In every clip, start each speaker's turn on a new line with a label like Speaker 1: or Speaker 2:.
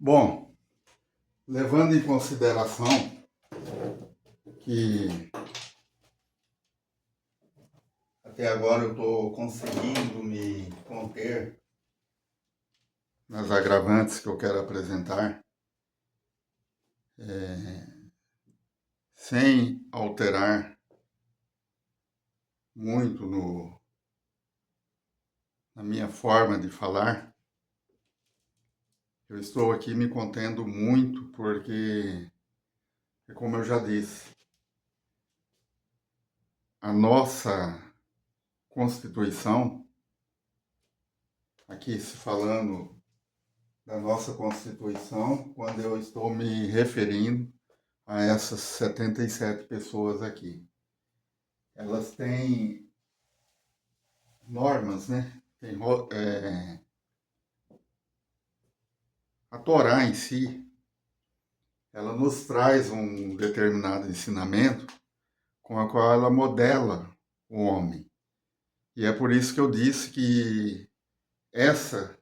Speaker 1: Bom, levando em consideração que até agora eu estou conseguindo me conter nas agravantes que eu quero apresentar, sem alterar muito na minha forma de falar, eu estou aqui me contendo muito porque, como eu já disse, a nossa Constituição, aqui se falando da nossa Constituição, quando eu estou me referindo a essas 77 pessoas aqui. Elas têm normas, né? A Torá em si, ela nos traz um determinado ensinamento com a qual ela modela o homem. E é por isso que eu disse que essa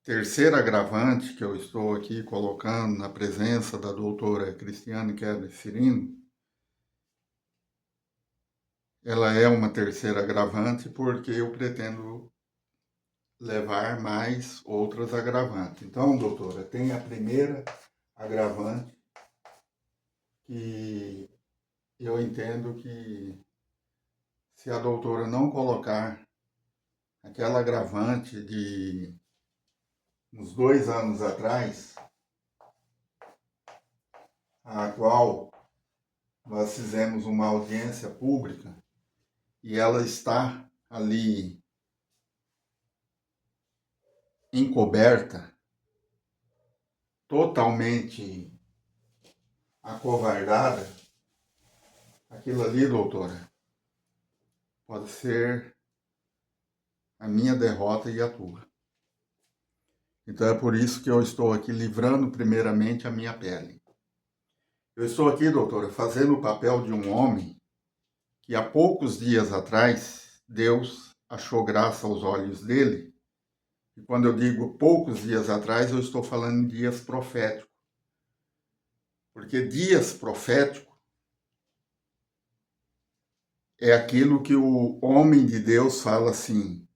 Speaker 1: terceira agravante que eu estou aqui colocando na presença da doutora Cristiane Keller Cirino, ela é uma terceira agravante porque eu pretendo levar mais outras agravantes. Então, doutora, tem a primeira agravante que eu entendo que se a doutora não colocar aquela agravante de uns 2 anos atrás, a qual nós fizemos uma audiência pública e ela está ali encoberta, totalmente acovardada, aquilo ali, doutora, pode ser a minha derrota e a tua. Então é por isso que eu estou aqui livrando primeiramente a minha pele. Eu estou aqui, doutora, fazendo o papel de um homem que há poucos dias atrás Deus achou graça aos olhos dele. E quando eu digo poucos dias atrás, eu estou falando de dias proféticos. Porque dias proféticos é aquilo que o homem de Deus fala assim: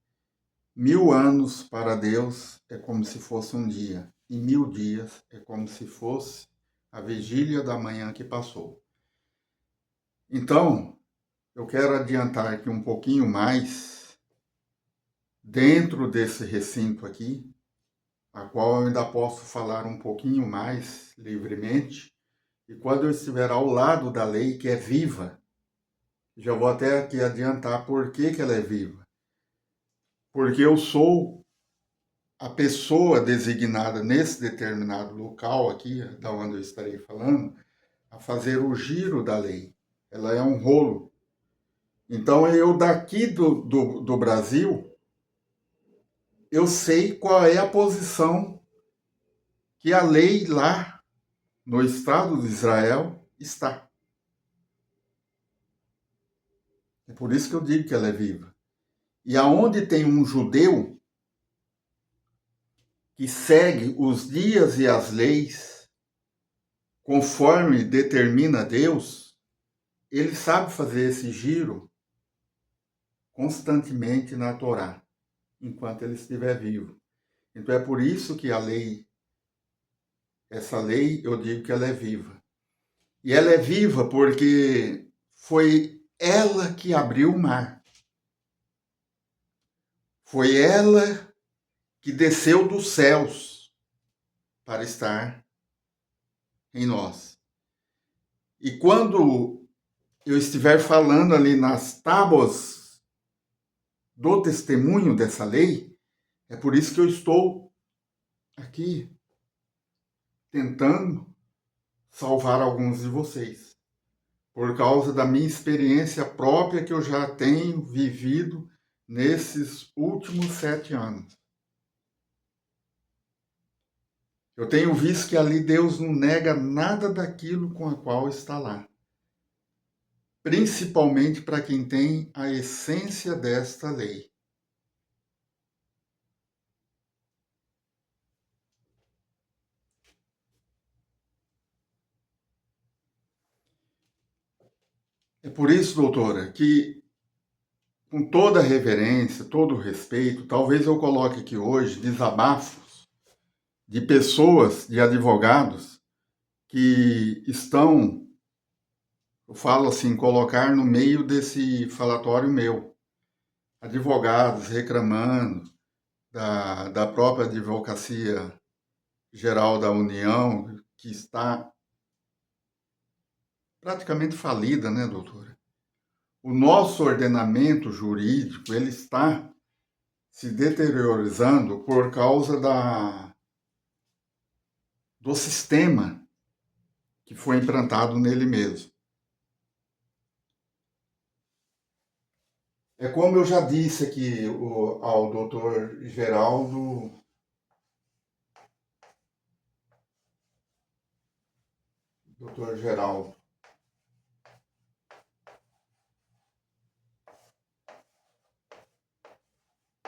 Speaker 1: 1000 anos para Deus é como se fosse um dia, e 1000 dias é como se fosse a vigília da manhã que passou. Então, eu quero adiantar aqui um pouquinho mais dentro desse recinto aqui, a qual eu ainda posso falar um pouquinho mais livremente, e quando eu estiver ao lado da lei, que é viva, já vou até aqui adiantar por que ela é viva. Porque eu sou a pessoa designada nesse determinado local aqui, da onde eu estarei falando, a fazer o giro da lei. Ela é um rolo. Então, eu daqui do Brasil, eu sei qual é a posição que a lei lá no Estado de Israel está. É por isso que eu digo que ela é viva. E aonde tem um judeu que segue os dias e as leis conforme determina Deus, ele sabe fazer esse giro constantemente na Torá, enquanto ele estiver vivo. Então é por isso que a lei, essa lei, eu digo que ela é viva. E ela é viva porque foi ela que abriu o mar. Foi ela que desceu dos céus para estar em nós. E quando eu estiver falando ali nas tábuas do testemunho dessa lei, é por isso que eu estou aqui tentando salvar alguns de vocês, por causa da minha experiência própria que eu já tenho vivido nesses últimos 7 anos. Eu tenho visto que ali Deus não nega nada daquilo com a qual está lá. Principalmente para quem tem a essência desta lei. É por isso, doutora, que com toda a reverência, todo o respeito, talvez eu coloque aqui hoje desabafos de pessoas, de advogados, que estão, eu falo assim, colocar no meio desse falatório meu. Advogados reclamando da própria Advocacia Geral da União, que está praticamente falida, né, doutora? O nosso ordenamento jurídico, ele está se deteriorando por causa do sistema que foi implantado nele mesmo. É como eu já disse aqui ao doutor Geraldo,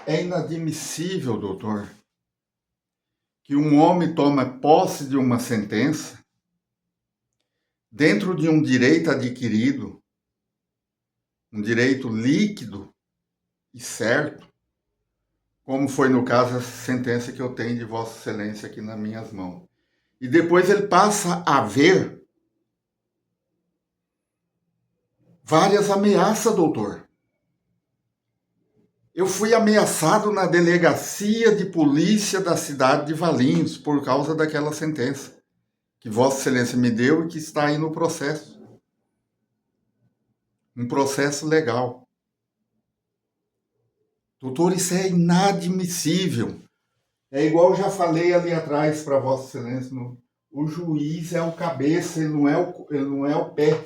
Speaker 1: é inadmissível, doutor, que um homem tome posse de uma sentença dentro de um direito adquirido, um direito líquido e certo, como foi no caso a sentença que eu tenho de Vossa Excelência aqui nas minhas mãos. E depois ele passa a ver várias ameaças, doutor. Eu fui ameaçado na delegacia de polícia da cidade de Valinhos por causa daquela sentença que Vossa Excelência me deu e que está aí no processo. Um processo legal. Doutor, isso é inadmissível. É igual eu já falei ali atrás para Vossa Excelência, o juiz é o cabeça, ele não é o pé.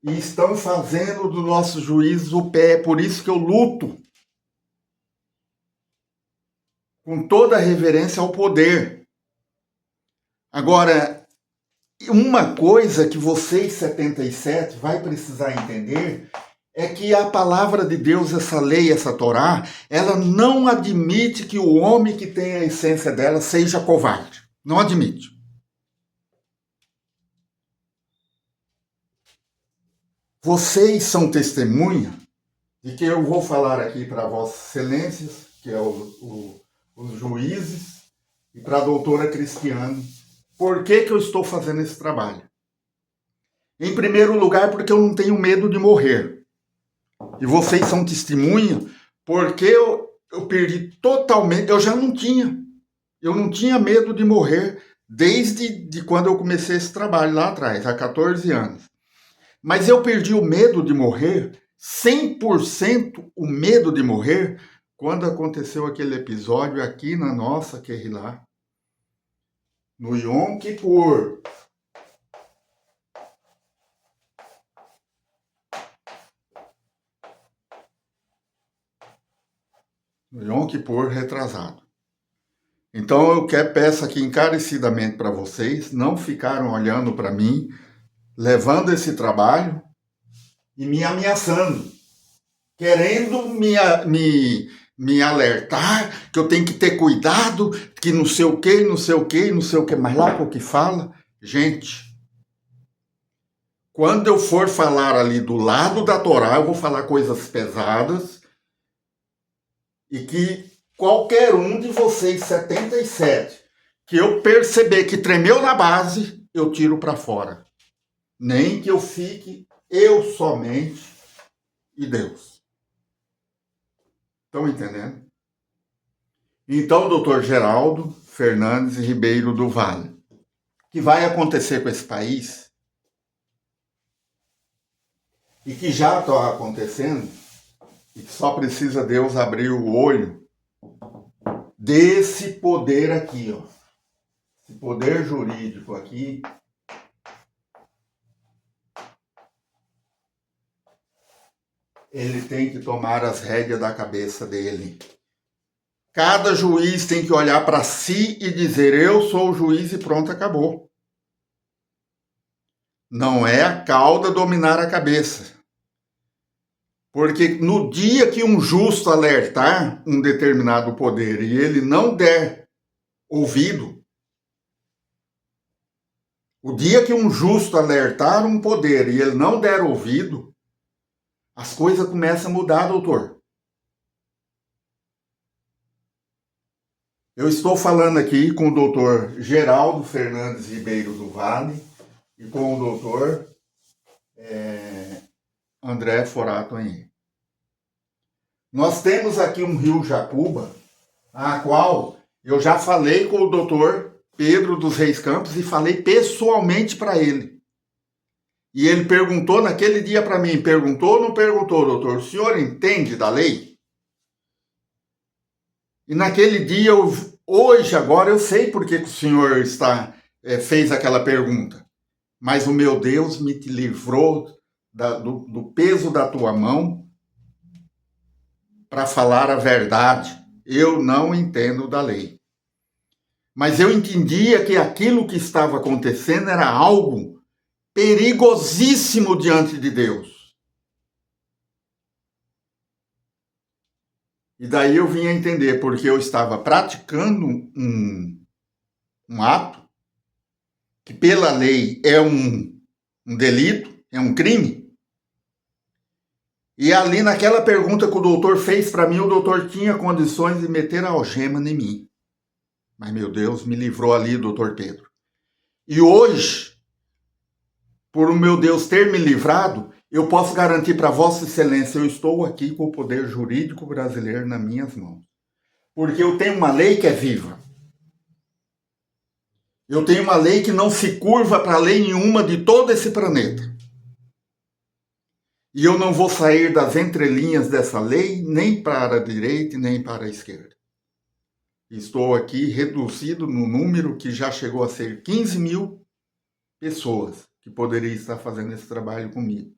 Speaker 1: E estão fazendo do nosso juiz o pé, por isso que eu luto com toda a reverência ao poder. Agora, uma coisa que vocês, 77, vai precisar entender é que a palavra de Deus, essa lei, essa Torá, ela não admite que o homem que tem a essência dela seja covarde. Não admite. Vocês são testemunha de que eu vou falar aqui para Vossas Excelências, que é os juízes, e para a doutora Cristiane, por que eu estou fazendo esse trabalho. Em primeiro lugar, porque eu não tenho medo de morrer. E vocês são testemunha, porque eu perdi totalmente, eu não tinha medo de morrer desde quando eu comecei esse trabalho lá atrás, há 14 anos. Mas eu perdi o medo de morrer, 100% o medo de morrer, quando aconteceu aquele episódio aqui na nossa Querrilá, no Yom Kippur. No Yom Kippur retrasado. Então eu peço aqui encarecidamente para vocês, não ficaram olhando para mim, levando esse trabalho e me ameaçando, querendo me alertar que eu tenho que ter cuidado, que não sei o que, não sei o que, não sei o que, mas lá o que fala, gente, quando eu for falar ali do lado da Torá, eu vou falar coisas pesadas e que qualquer um de vocês, 77, que eu perceber que tremeu na base, eu tiro para fora. Nem que eu fique eu somente e Deus. Estão entendendo? Então, doutor Geraldo Fernandes Ribeiro do Vale, o que vai acontecer com esse país, e que já está acontecendo, e que só precisa Deus abrir o olho desse poder aqui, ó, esse poder jurídico aqui, ele tem que tomar as rédeas da cabeça dele. Cada juiz tem que olhar para si e dizer, eu sou o juiz e pronto, acabou. Não é a cauda dominar a cabeça. Porque no dia que um justo alertar um determinado poder e ele não der ouvido, O dia que um justo alertar um poder e ele não der ouvido, as coisas começam a mudar, doutor. Eu estou falando aqui com o doutor Geraldo Fernandes Ribeiro do Vale e com o doutor André Forato Henrique. Nós temos aqui um rio Jacuba, a qual eu já falei com o doutor Pedro dos Reis Campos e falei pessoalmente para ele. E ele perguntou naquele dia para mim, perguntou ou não perguntou, doutor, o senhor entende da lei? E naquele dia, hoje, agora, eu sei por que o senhor fez aquela pergunta. Mas o meu Deus me livrou do peso da tua mão para falar a verdade. Eu não entendo da lei. Mas eu entendia que aquilo que estava acontecendo era algo perigosíssimo diante de Deus. E daí eu vim a entender, porque eu estava praticando um ato que pela lei é um delito, é um crime. E ali naquela pergunta que o doutor fez para mim, o doutor tinha condições de meter a algema em mim. Mas meu Deus, me livrou ali, doutor Pedro. E hoje, por o meu Deus ter me livrado, eu posso garantir para Vossa Excelência, eu estou aqui com o poder jurídico brasileiro nas minhas mãos. Porque eu tenho uma lei que é viva. Eu tenho uma lei que não se curva para lei nenhuma de todo esse planeta. E eu não vou sair das entrelinhas dessa lei, nem para a direita, nem para a esquerda. Estou aqui reduzido no número que já chegou a ser 15 mil pessoas que poderiam estar fazendo esse trabalho comigo.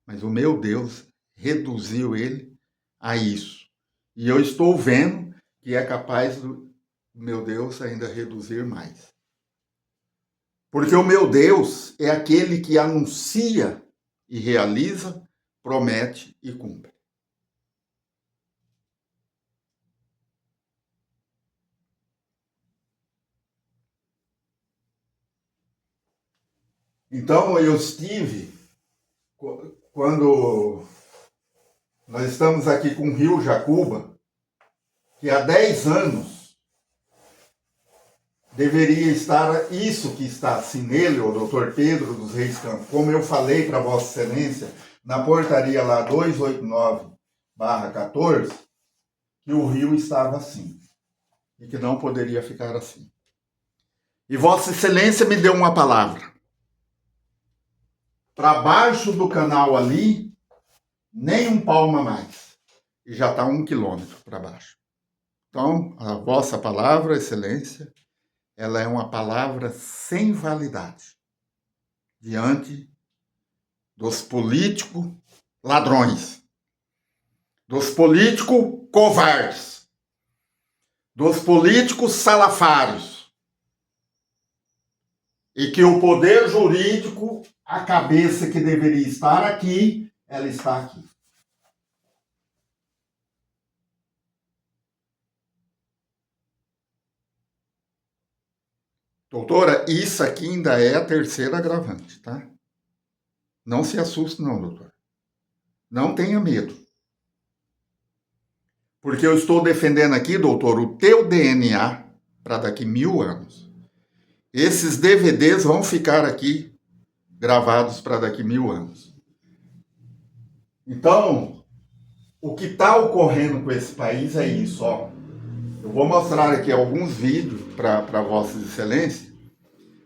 Speaker 1: Mas o meu Deus reduziu ele a isso. E eu estou vendo que é capaz do meu Deus ainda reduzir mais. Porque o meu Deus é aquele que anuncia e realiza, promete e cumpre. Então eu estive, quando nós estamos aqui com o rio Jacuba, que há 10 anos deveria estar isso que está assim nele, o doutor Pedro dos Reis Campos, como eu falei para Vossa Excelência, na portaria lá 289/14, que o rio estava assim, e que não poderia ficar assim. E Vossa Excelência me deu uma palavra. Para baixo do canal ali, nem um palmo a mais. E já está 1 quilômetro para baixo. Então, a vossa palavra, Excelência, ela é uma palavra sem validade diante dos políticos ladrões, dos políticos covardes, dos políticos salafários, e que o poder jurídico, a cabeça que deveria estar aqui, ela está aqui. Doutora, isso aqui ainda é a terceira agravante, tá? Não se assuste não, doutor. Não tenha medo. Porque eu estou defendendo aqui, doutor, o teu DNA para daqui 1000 anos. Esses DVDs vão ficar aqui gravados para daqui 1000 anos. Então, o que está ocorrendo com esse país é isso, ó. Eu vou mostrar aqui alguns vídeos para Vossas Excelências,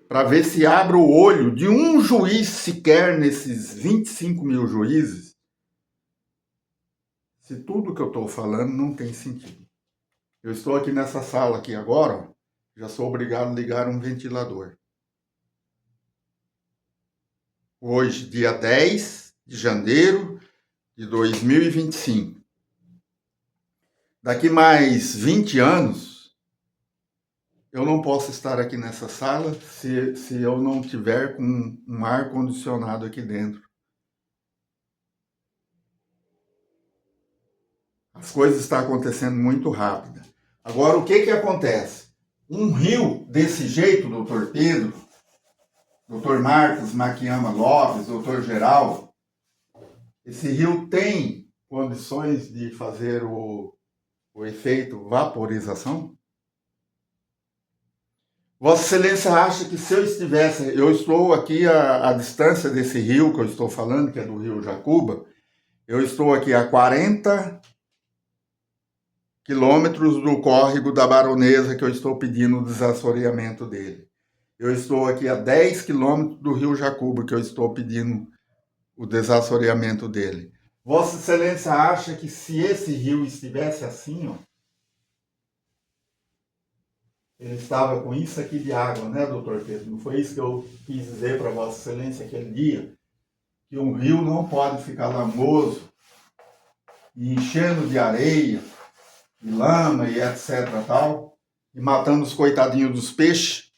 Speaker 1: para ver se abre o olho de um juiz sequer nesses 25 mil juízes, se tudo que eu estou falando não tem sentido. Eu estou aqui nessa sala aqui agora, ó, já sou obrigado a ligar um ventilador. Hoje, dia 10 de janeiro de 2025. Daqui mais 20 anos, eu não posso estar aqui nessa sala se eu não tiver com um ar-condicionado aqui dentro. As coisas estão acontecendo muito rápido. Agora, o que acontece? Um rio desse jeito, doutor Pedro, Dr. Marcos Maquiama Lopes, Dr. Geraldo, esse rio tem condições de fazer o efeito vaporização? Vossa Excelência acha que se eu estivesse, eu estou aqui à distância desse rio que eu estou falando, que é do rio Jacuba, eu estou aqui a 40 quilômetros do córrego da Baronesa, que eu estou pedindo o desassoreamento dele. Eu estou aqui a 10 quilômetros do rio Jacuba, que eu estou pedindo o desassoreamento dele. Vossa Excelência acha que se esse rio estivesse assim, ó, ele estava com isso aqui de água, né, doutor Pedro? Não foi isso que eu quis dizer para Vossa Excelência aquele dia? Que um rio não pode ficar lamoso e enchendo de areia, de lama e etc. tal, e matando os coitadinhos dos peixes,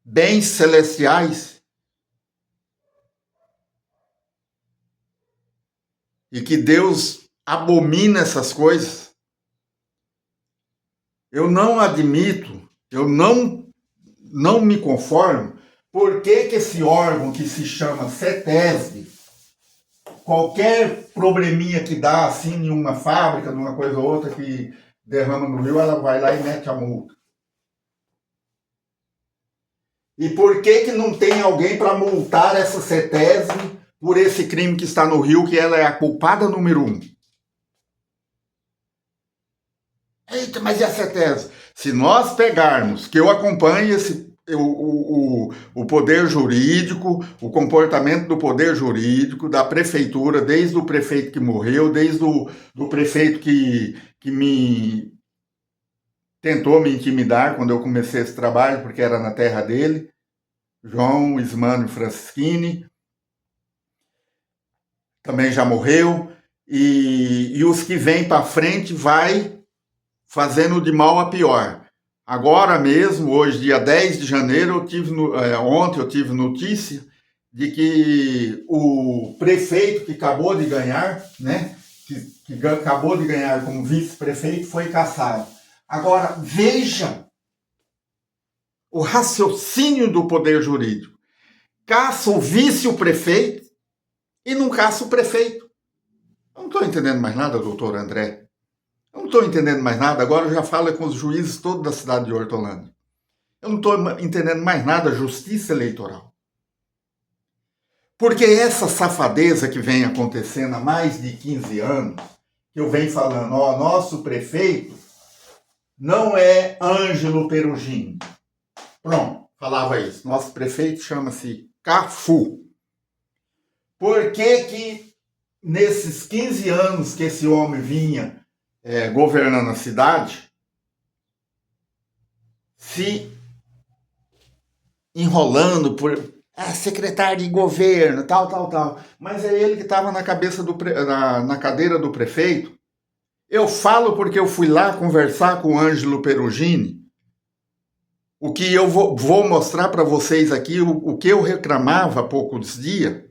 Speaker 1: bens celestiais, e que Deus abomina essas coisas. Eu não admito, eu não me conformo. Por que esse órgão que se chama CETESB, qualquer probleminha que dá assim em uma fábrica, numa coisa ou outra que derrama no rio, ela vai lá e mete a multa? E por que não tem alguém para multar essa CETESB por esse crime que está no rio, que ela é a culpada número 1? Eita, mas e a CETESB? Se nós pegarmos, que eu acompanho o poder jurídico, o comportamento do poder jurídico, da prefeitura, desde o prefeito que morreu, desde do prefeito que tentou me intimidar quando eu comecei esse trabalho, porque era na terra dele, João Ismânio Francisquini, também já morreu, e os que vêm para frente vai fazendo de mal a pior. Agora mesmo, hoje, dia 10 de janeiro, ontem eu tive notícia de que o prefeito que acabou de ganhar, né, que acabou de ganhar como vice-prefeito, foi cassado. Agora, veja o raciocínio do poder jurídico. Caça o vice-prefeito e não caça o prefeito. Eu não estou entendendo mais nada, doutor André. Eu não estou entendendo mais nada, agora eu já falo com os juízes todos da cidade de Hortolândia. Eu não estou entendendo mais nada, justiça eleitoral. Porque essa safadeza que vem acontecendo há mais de 15 anos, que eu venho falando, ó, nosso prefeito não é Ângelo Perugino. Pronto, falava isso. Nosso prefeito chama-se Cafu. Por que nesses 15 anos que esse homem vinha governando a cidade, se enrolando por secretário de governo, tal. Mas é ele que estava na cadeira do prefeito. Eu falo porque eu fui lá conversar com o Ângelo Perugini. O que eu vou mostrar para vocês aqui, o que eu reclamava há poucos dias,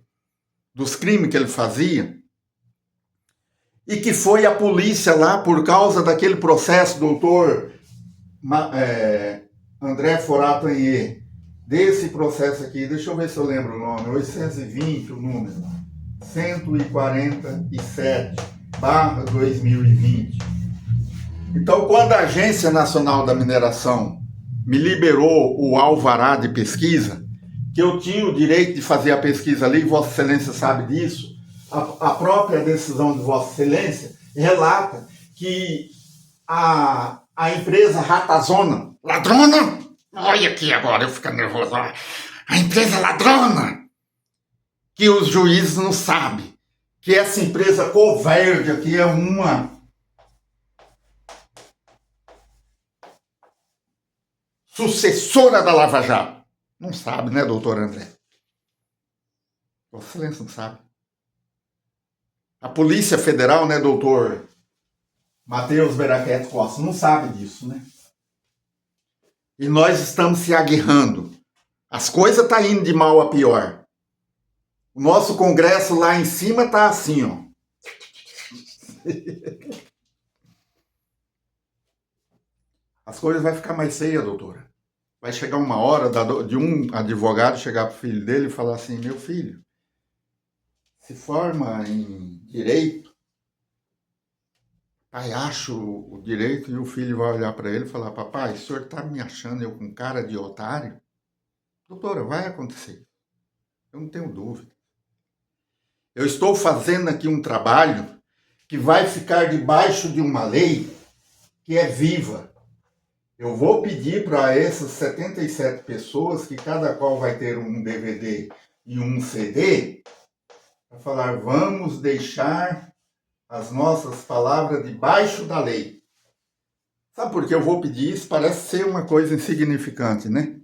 Speaker 1: dos crimes que ele fazia, e que foi a polícia lá por causa daquele processo, doutor André Foratanhê, desse processo aqui, deixa eu ver se eu lembro o nome, 820 o número, 147/2020. Então, quando a Agência Nacional da Mineração me liberou o alvará de pesquisa, que eu tinha o direito de fazer a pesquisa ali, Vossa Excelência sabe disso, a própria decisão de Vossa Excelência relata que a empresa Ratazona, ladrona, olha aqui agora, eu fico nervoso, a empresa ladrona, que os juízes não sabem, que essa empresa covarde aqui é uma sucessora da Lava Jato. Não sabe, né, doutor André? Vossa Excelência não sabe. A Polícia Federal, né, doutor Matheus Beraquete Costa, não sabe disso, né? E nós estamos se aguerrando. As coisas estão indo de mal a pior. O nosso Congresso lá em cima está assim, ó. As coisas vão ficar mais feias, doutora. vai chegar uma hora de um advogado chegar para o filho dele e falar assim: meu filho, se forma em direito, pai acha o direito, e o filho vai olhar para ele e falar: papai, o senhor está me achando eu com cara de otário? Doutora, vai acontecer, eu não tenho dúvida. Eu estou fazendo aqui um trabalho que vai ficar debaixo de uma lei que é viva. Eu vou pedir para essas 77 pessoas, que cada qual vai ter um DVD e um CD, para falar: vamos deixar as nossas palavras debaixo da lei. Sabe por que eu vou pedir isso? Parece ser uma coisa insignificante, né?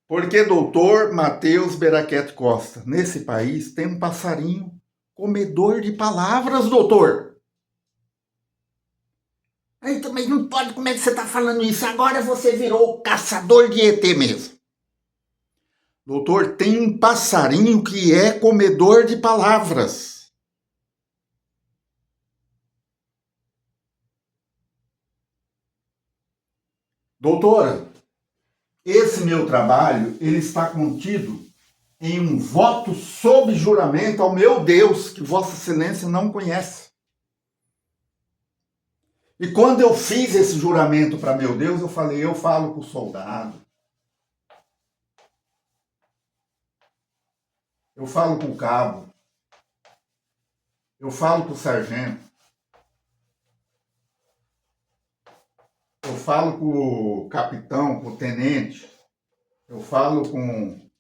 Speaker 1: Porque, doutor Matheus Beraquete Costa, nesse país tem um passarinho comedor de palavras, doutor. Aí também não pode, como é que você está falando isso? Agora você virou caçador de ET mesmo. Doutor, tem um passarinho que é comedor de palavras. Doutora, esse meu trabalho, ele está contido em um voto sob juramento ao meu Deus, que Vossa Excelência não conhece. E quando eu fiz esse juramento para meu Deus, eu falei: eu falo com o soldado, eu falo com o cabo, eu falo com o sargento, eu falo com o capitão, com o tenente, eu falo com o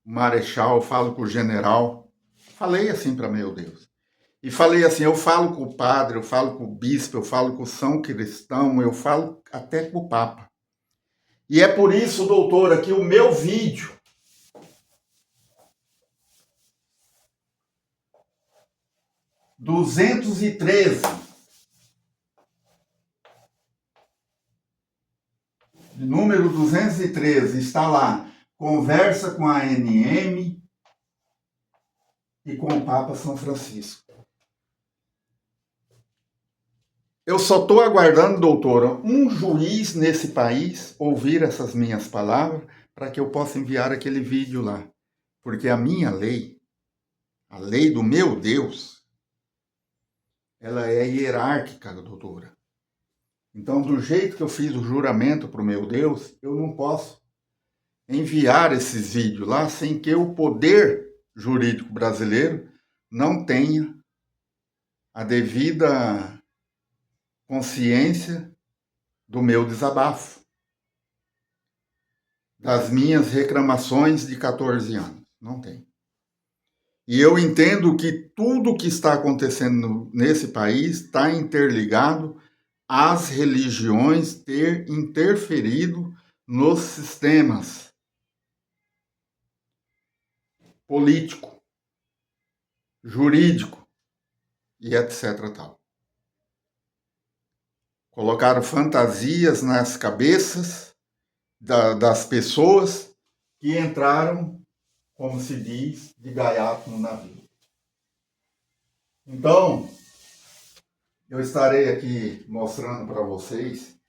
Speaker 1: marechal, eu falo com o general. Falei assim para meu Deus. E falei assim: eu falo com o padre, eu falo com o bispo, eu falo com o São Cristão, eu falo até com o Papa. E é por isso, doutora, que o meu vídeo número 213, está lá: conversa com a ANM e com o Papa São Francisco. Eu só estou aguardando, doutora, um juiz nesse país ouvir essas minhas palavras para que eu possa enviar aquele vídeo lá. Porque a minha lei, a lei do meu Deus, ela é hierárquica, doutora. Então, do jeito que eu fiz o juramento para o meu Deus, eu não posso enviar esses vídeos lá sem que o poder jurídico brasileiro não tenha a devida consciência do meu desabafo, das minhas reclamações de 14 anos. Não tem. E eu entendo que tudo que está acontecendo nesse país está interligado às religiões ter interferido nos sistemas político, jurídico e etc. tal. Colocaram fantasias nas cabeças das pessoas que entraram, como se diz, de gaiato no navio. Então, eu estarei aqui mostrando para vocês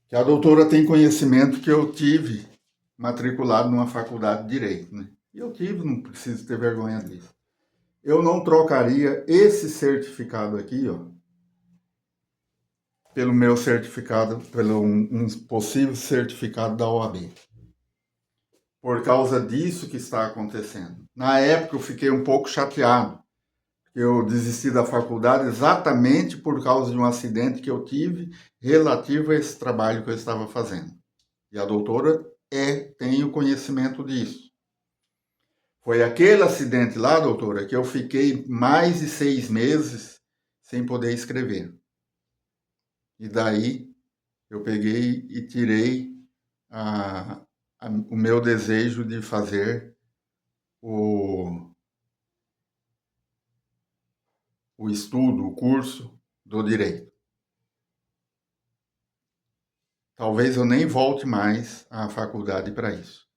Speaker 1: que a doutora tem conhecimento que eu tive matriculado numa faculdade de Direito, né? E eu tive, não preciso ter vergonha disso. Eu não trocaria esse certificado aqui, ó, pelo meu certificado, pelo um possível certificado da OAB. Por causa disso que está acontecendo. Na época eu fiquei um pouco chateado. Eu desisti da faculdade exatamente por causa de um acidente que eu tive relativo a esse trabalho que eu estava fazendo. E a doutora tem o conhecimento disso. Foi aquele acidente lá, doutora, que eu fiquei mais de 6 meses sem poder escrever. E daí eu peguei e tirei o meu desejo de fazer o estudo, o curso do direito. Talvez eu nem volte mais à faculdade para isso.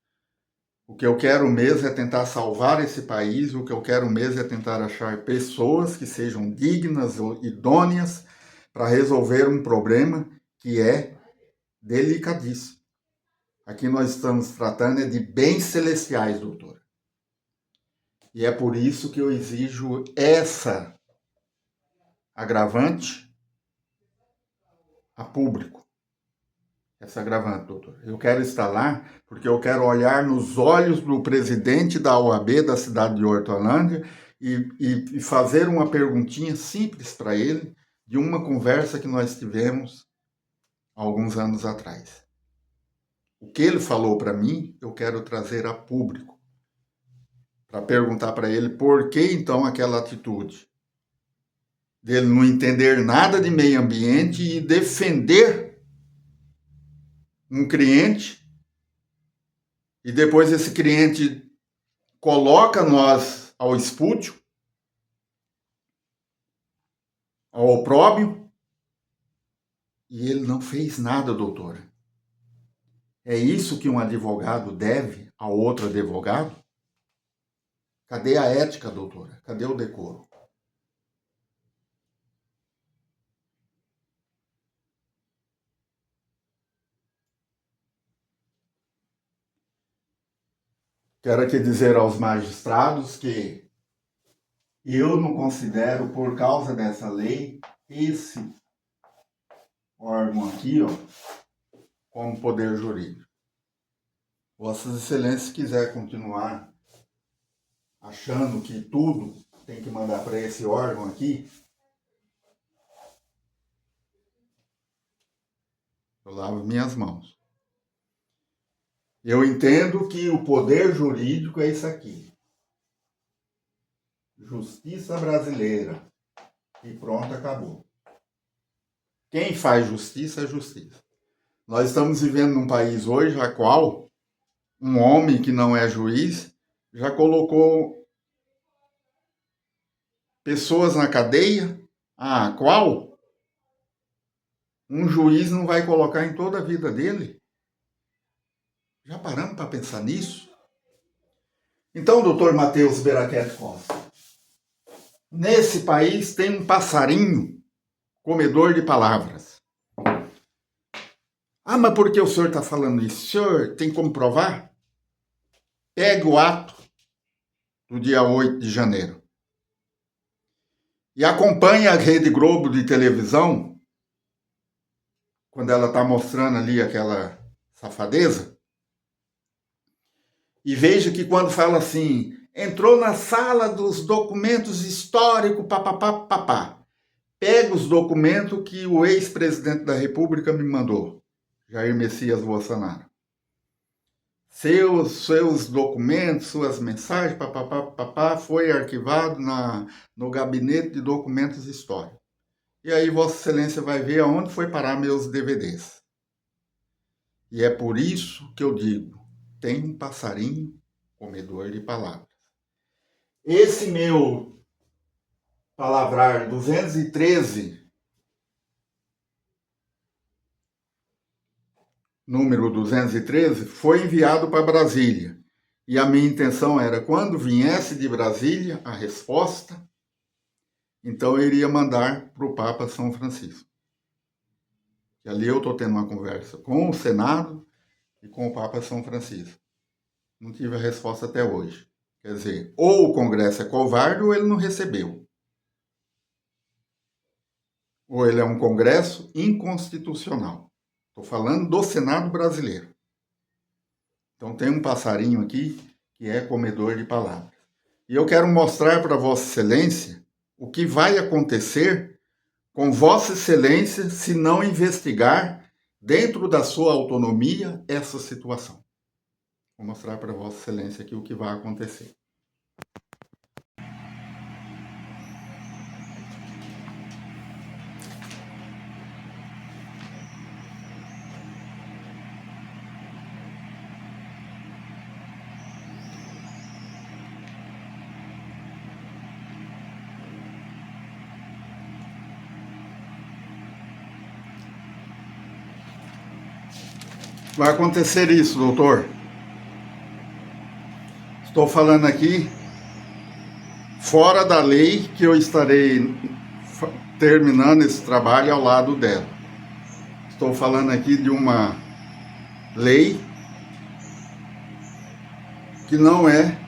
Speaker 1: O que eu quero mesmo é tentar salvar esse país, o que eu quero mesmo é tentar achar pessoas que sejam dignas ou idôneas para resolver um problema que é delicadíssimo. Aqui nós estamos tratando de bens celestiais, doutora. E é por isso que eu exijo essa agravante a público. Essa agravante, doutor. Eu quero estar lá porque eu quero olhar nos olhos do presidente da OAB da cidade de Hortolândia e fazer uma perguntinha simples para ele de uma conversa que nós tivemos há alguns anos atrás. O que ele falou para mim, eu quero trazer a público para perguntar para ele por que então aquela atitude dele não entender nada de meio ambiente e defender um cliente e depois esse cliente coloca nós ao espúdio, ao opróbrio, e ele não fez nada, doutora. É isso que um advogado deve a outro advogado? Cadê a ética, doutora? Cadê o decoro? Quero aqui dizer aos magistrados que eu não considero, por causa dessa lei, esse órgão aqui, ó, como poder jurídico. Vossas Excelências, se quiser continuar achando que tudo tem que mandar para esse órgão aqui, eu lavo minhas mãos. Eu entendo que o poder jurídico é isso aqui. Justiça brasileira. E pronto, acabou. Quem faz justiça é justiça. Nós estamos vivendo num país hoje a qual um homem que não é juiz já colocou pessoas na cadeia, a qual um juiz não vai colocar em toda a vida dele. Já paramos para pensar nisso? Então, doutor Matheus Beraquete Costa, nesse país tem um passarinho comedor de palavras. Ah, mas por que o senhor está falando isso? O senhor tem como provar? Pegue o ato do dia 8 de janeiro e acompanhe a Rede Globo de televisão, quando ela está mostrando ali aquela safadeza, e veja que quando fala assim, entrou na sala dos documentos históricos, papapá, papá. Pega os documentos que o ex-presidente da República me mandou, Jair Messias Bolsonaro. Seus documentos, suas mensagens, papapá, papá, foi arquivado no gabinete de documentos históricos. E aí Vossa Excelência vai ver aonde foi parar meus DVDs. E é por isso que eu digo, tem um passarinho comedor de palavras. Esse meu palavrar 213, número 213, foi enviado para Brasília. E a minha intenção era, quando viesse de Brasília a resposta, então eu iria mandar para o Papa São Francisco. E ali eu estou tendo uma conversa com o Senado e com o Papa São Francisco. Não tive a resposta até hoje. Quer dizer, ou o Congresso é covarde ou ele não recebeu. Ou ele é um Congresso inconstitucional. Estou falando do Senado brasileiro. Então tem um passarinho aqui que é comedor de palavras. E eu quero mostrar para Vossa Excelência o que vai acontecer com Vossa Excelência se não investigar dentro da sua autonomia essa situação. Vou mostrar para Vossa Excelência aqui o que vai acontecer. Vai acontecer isso, doutor. Estou falando aqui fora da lei, que eu estarei terminando esse trabalho ao lado dela. Estou falando aqui de uma lei que não é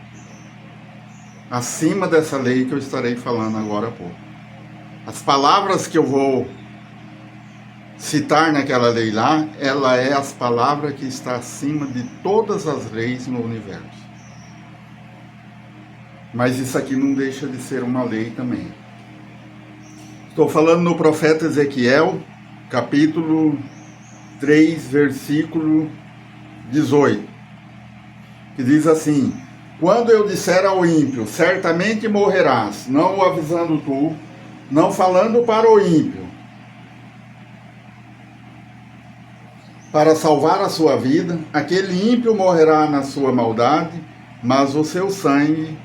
Speaker 1: acima dessa lei que eu estarei falando agora há pouco. As palavras que eu vou citar naquela lei lá, ela é as palavras que está acima de todas as leis no universo. Mas isso aqui não deixa de ser uma lei também. Estou falando no profeta Ezequiel, capítulo 3, versículo 18, que diz assim: quando eu disser ao ímpio, certamente morrerás, não o avisando tu, não falando para o ímpio, para salvar a sua vida, aquele ímpio morrerá na sua maldade, mas o seu sangue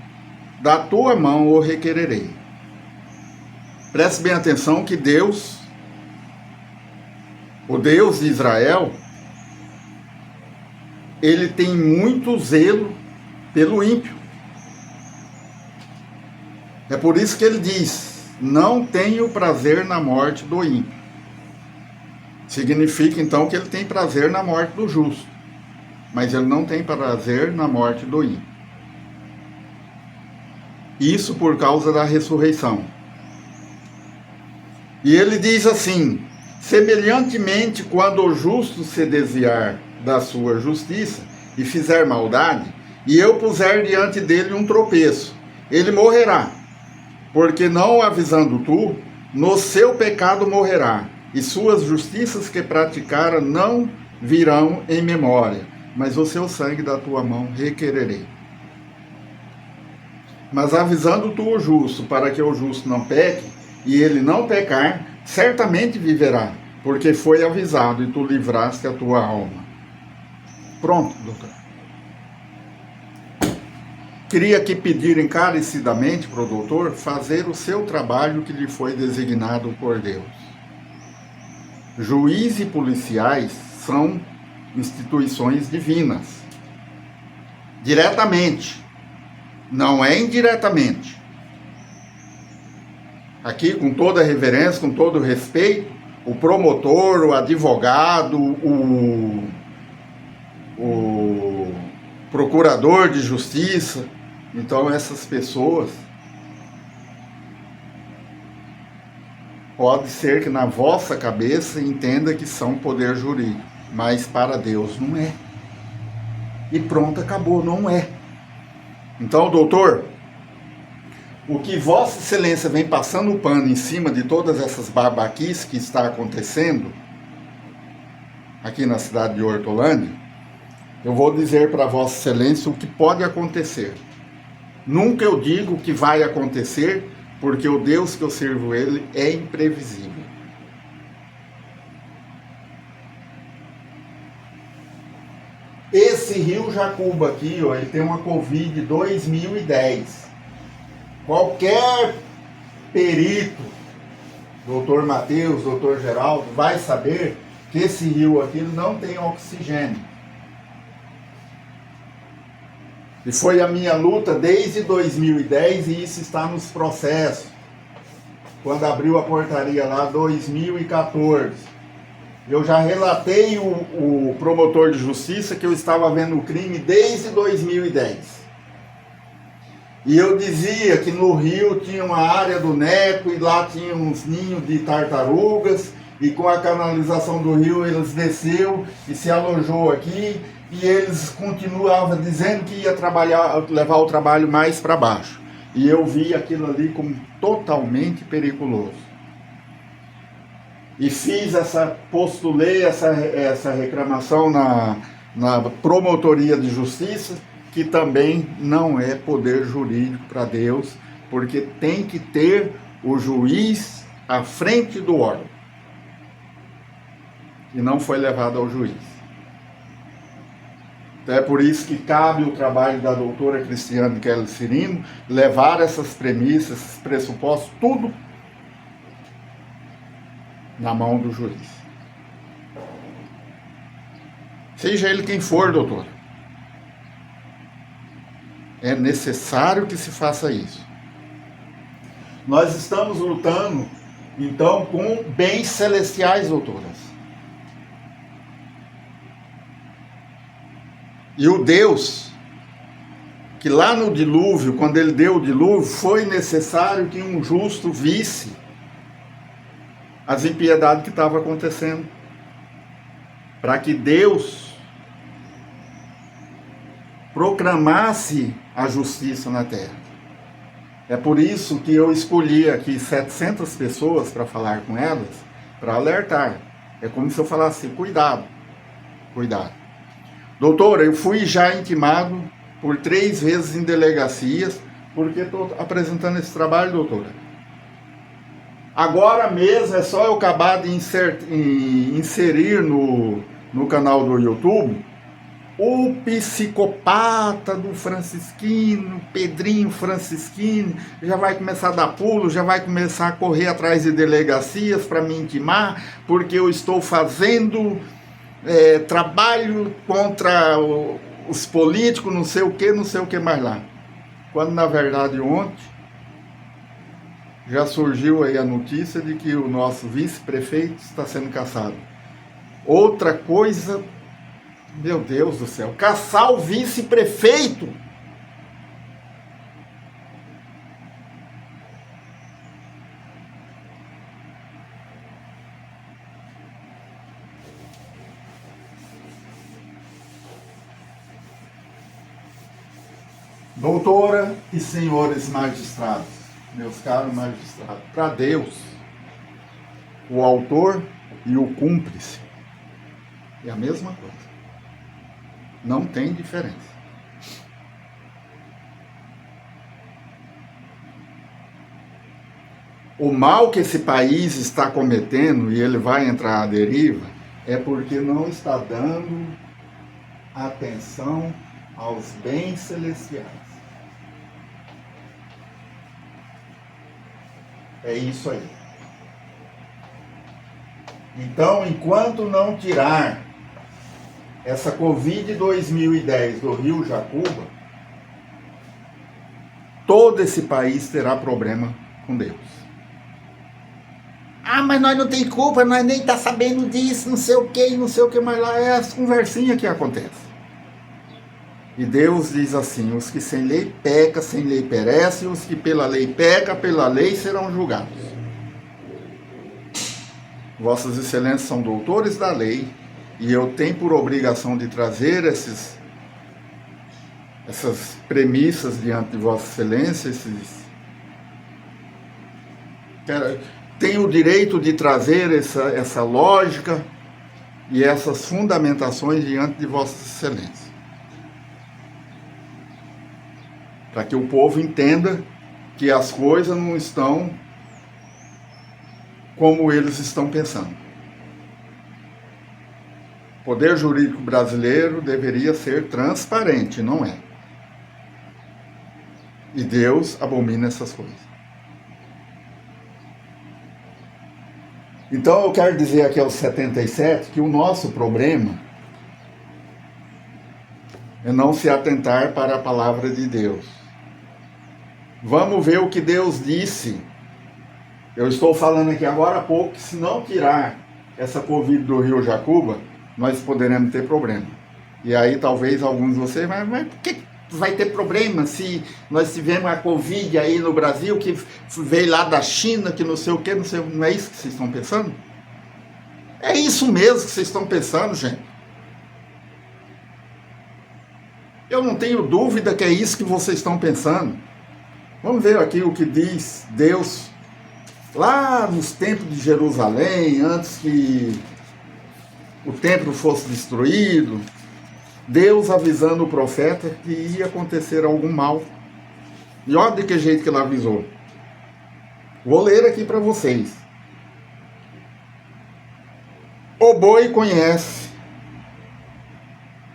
Speaker 1: da tua mão o requererei. Preste bem atenção que Deus, o Deus de Israel, ele tem muito zelo pelo ímpio. É por isso que ele diz: não tenho prazer na morte do ímpio. Significa então que ele tem prazer na morte do justo, mas ele não tem prazer na morte do ímpio. Isso por causa da ressurreição. E ele diz assim: semelhantemente, quando o justo se desviar da sua justiça e fizer maldade, e eu puser diante dele um tropeço, ele morrerá, porque não avisando tu, no seu pecado morrerá, e suas justiças que praticara não virão em memória, mas o seu sangue da tua mão requererei. Mas avisando tu o justo, para que o justo não peque, e ele não pecar, certamente viverá, porque foi avisado e tu livraste a tua alma. Pronto, doutor. Queria aqui pedir encarecidamente para o doutor fazer o seu trabalho que lhe foi designado por Deus. Juiz e policiais são instituições divinas. Diretamente, não é indiretamente. Aqui, com toda a reverência, com todo o respeito, o promotor, o advogado, o procurador de justiça, então essas pessoas, pode ser que na vossa cabeça entenda que são poder jurídico, mas para Deus não é. E pronto, acabou, não é. Então, doutor, o que Vossa Excelência vem passando o pano em cima de todas essas babaquices que está acontecendo aqui na cidade de Hortolândia, eu vou dizer para Vossa Excelência o que pode acontecer. Nunca eu digo o que vai acontecer, porque o Deus que eu sirvo ele é imprevisível. Esse rio Jacuba aqui, ó, ele tem uma Covid 2010. Qualquer perito, doutor Matheus, doutor Geraldo, vai saber que esse rio aqui não tem oxigênio. E foi a minha luta desde 2010 e isso está nos processos. Quando abriu a portaria lá, 2014. Eu já relatei o promotor de justiça que eu estava vendo o crime desde 2010. E eu dizia que no rio tinha uma área do Neco e lá tinha uns ninhos de tartarugas e com a canalização do rio eles desceu e se alojou aqui e eles continuavam dizendo que ia levar o trabalho mais para baixo. E eu vi aquilo ali como totalmente periculoso. E postulei essa reclamação na promotoria de justiça, que também não é poder jurídico para Deus, porque tem que ter o juiz à frente do órgão. E não foi levado ao juiz. Então é por isso que cabe o trabalho da doutora Cristiane Kelly Cirino levar essas premissas, esses pressupostos, tudo na mão do juiz. Seja ele quem for, doutor. É necessário que se faça isso. Nós estamos lutando, então, com bens celestiais, doutoras. E o Deus, que lá no dilúvio, quando ele deu o dilúvio, foi necessário que um justo visse as impiedades que estavam acontecendo, para que Deus proclamasse a justiça na terra. É por isso que eu escolhi aqui 700 pessoas para falar com elas, para alertar. É como se eu falasse, cuidado, cuidado. Doutora, eu fui já intimado por 3 vezes em delegacias, porque estou apresentando esse trabalho, doutora. Agora mesmo é só eu acabar de inserir no canal do YouTube o psicopata do Francisquinho, Pedrinho Francisquinho, já vai começar a dar pulo, já vai começar a correr atrás de delegacias para me intimar, porque eu estou fazendo trabalho contra os políticos, não sei o que mais lá. Quando na verdade ontem já surgiu aí a notícia de que o nosso vice-prefeito está sendo cassado. Outra coisa, meu Deus do céu, caçar o vice-prefeito. Doutora e senhores magistrados, meus caros magistrados, para Deus, o autor e o cúmplice é a mesma coisa. Não tem diferença. O mal que esse país está cometendo, e ele vai entrar à deriva, é porque não está dando atenção aos bens celestiais. É isso aí. Então, enquanto não tirar essa Covid 2010 do Rio Jacuba, todo esse país terá problema com Deus. Ah, mas nós não tem culpa, nós nem tá sabendo disso, não sei o que mais lá. É as conversinhas que acontecem. E Deus diz assim: os que sem lei pecam, sem lei perecem, os que pela lei pecam, pela lei serão julgados. Vossas excelências são doutores da lei, e eu tenho por obrigação de trazer essas premissas diante de Vossa Excelência, tenho o direito de trazer essa lógica e essas fundamentações diante de Vossa Excelência, para que o povo entenda que as coisas não estão como eles estão pensando. O poder jurídico brasileiro deveria ser transparente, não é? E Deus abomina essas coisas. Então eu quero dizer aqui aos 77 que o nosso problema é não se atentar para a palavra de Deus. Vamos ver o que Deus disse. Eu estou falando aqui agora há pouco que se não tirar essa Covid do Rio Jacuba, nós poderemos ter problema. E aí talvez alguns de vocês, mas por que vai ter problema se nós tivemos a Covid aí no Brasil, que veio lá da China, que não sei o que, não é isso que vocês estão pensando? É isso mesmo que vocês estão pensando, gente. Eu não tenho dúvida que é isso que vocês estão pensando. Vamos ver aqui o que diz Deus lá nos tempos de Jerusalém, antes que o templo fosse destruído. Deus avisando o profeta que ia acontecer algum mal. E olha de que jeito que ele avisou. Vou ler aqui para vocês. O boi conhece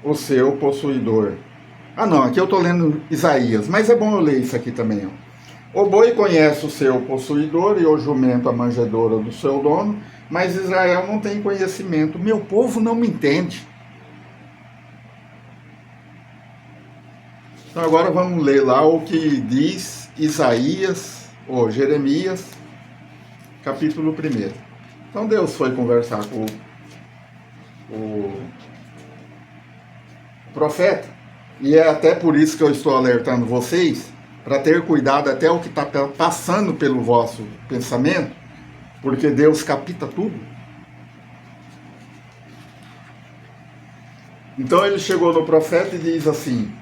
Speaker 1: o seu possuidor. Ah não, aqui eu estou lendo Isaías, mas é bom eu ler isso aqui também. Ó. O boi conhece o seu possuidor e o jumento a manjedoura do seu dono, mas Israel não tem conhecimento. Meu povo não me entende. Então agora vamos ler lá o que diz Isaías, ou Jeremias, capítulo 1. Então Deus foi conversar com o profeta, e é até por isso que eu estou alertando vocês, para ter cuidado até o que está passando pelo vosso pensamento, porque Deus capta tudo. Então ele chegou no profeta e diz assim: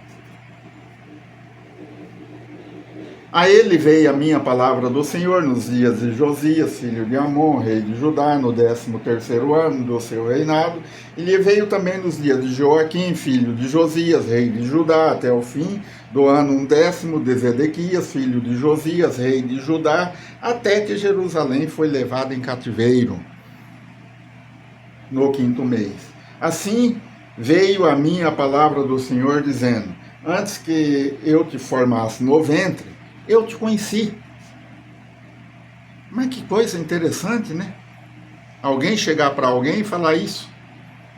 Speaker 1: a ele veio a minha palavra do Senhor nos dias de Josias, filho de Amon, rei de Judá, no 13º ano do seu reinado, e lhe veio também nos dias de Joaquim, filho de Josias, rei de Judá, até o fim do ano 10º de Zedequias, filho de Josias, rei de Judá, até que Jerusalém foi levada em cativeiro, no 5º mês. Assim veio a mim a palavra do Senhor, dizendo: antes que eu te formasse no ventre, eu te conheci. Mas que coisa interessante, né? Alguém chegar para alguém e falar isso.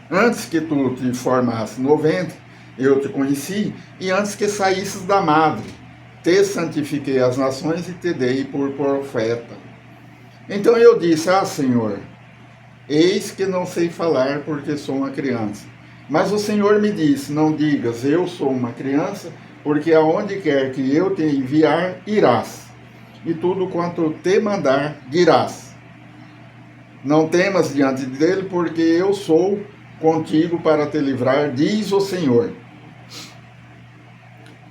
Speaker 1: Antes que tu te formasse no ventre, eu te conheci, e antes que saísses da madre, te santifiquei as nações e te dei por profeta. Então eu disse: ah, Senhor, eis que não sei falar, porque sou uma criança. Mas o Senhor me disse: não digas, eu sou uma criança, porque aonde quer que eu te enviar, irás, e tudo quanto te mandar, dirás. Não temas diante dele, porque eu sou contigo para te livrar, diz o Senhor.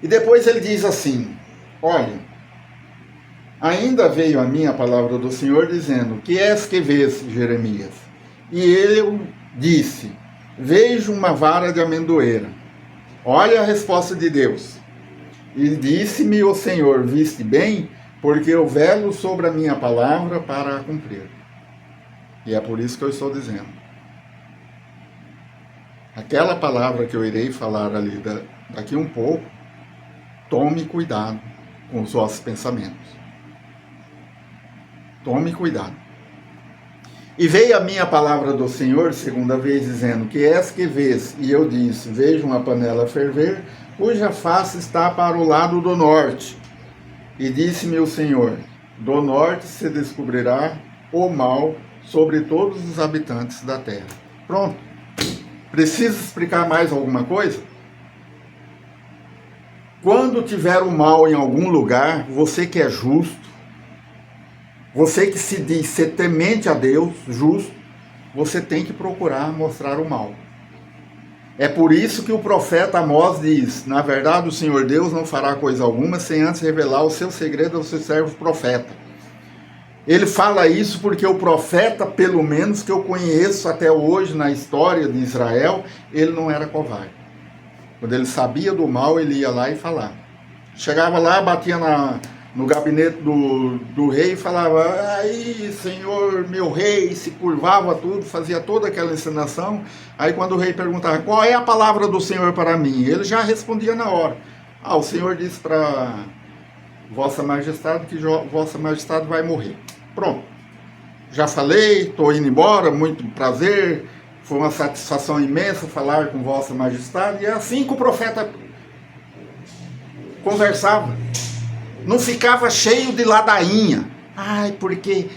Speaker 1: E depois ele diz assim: olha, ainda veio a minha palavra do Senhor, dizendo: que és que vês, Jeremias? E ele disse: vejo uma vara de amendoeira. Olha a resposta de Deus. E disse-me o Senhor: viste bem, porque eu velo sobre a minha palavra para a cumprir. E é por isso que eu estou dizendo. Aquela palavra que eu irei falar ali daqui um pouco, tome cuidado com os vossos pensamentos. Tome cuidado. E veio a minha palavra do Senhor segunda vez, dizendo: que és que vês? E eu disse: vejo uma panela ferver, cuja face está para o lado do norte. E disse-me o Senhor: do norte se descobrirá o mal sobre todos os habitantes da terra. Pronto. Precisa explicar mais alguma coisa? Quando tiver o mal em algum lugar, você que é justo, você que se diz ser temente a Deus, justo, você tem que procurar mostrar o mal. É por isso que o profeta Amós diz: na verdade, o Senhor Deus não fará coisa alguma sem antes revelar o seu segredo ao seu servo profeta. Ele fala isso porque o profeta, pelo menos que eu conheço até hoje na história de Israel, ele não era covarde. Quando ele sabia do mal, ele ia lá e falava. Chegava lá, batia no gabinete do rei e falava: aí, senhor, meu rei, se curvava tudo, fazia toda aquela encenação. Aí quando o rei perguntava: qual é a palavra do Senhor para mim? Ele já respondia na hora: ah, o Senhor disse para Vossa Majestade que Vossa Majestade vai morrer. Pronto. Já falei, estou indo embora, muito prazer, foi uma satisfação imensa falar com Vossa Majestade. E é assim que o profeta conversava. Não ficava cheio de ladainha. Ai, porque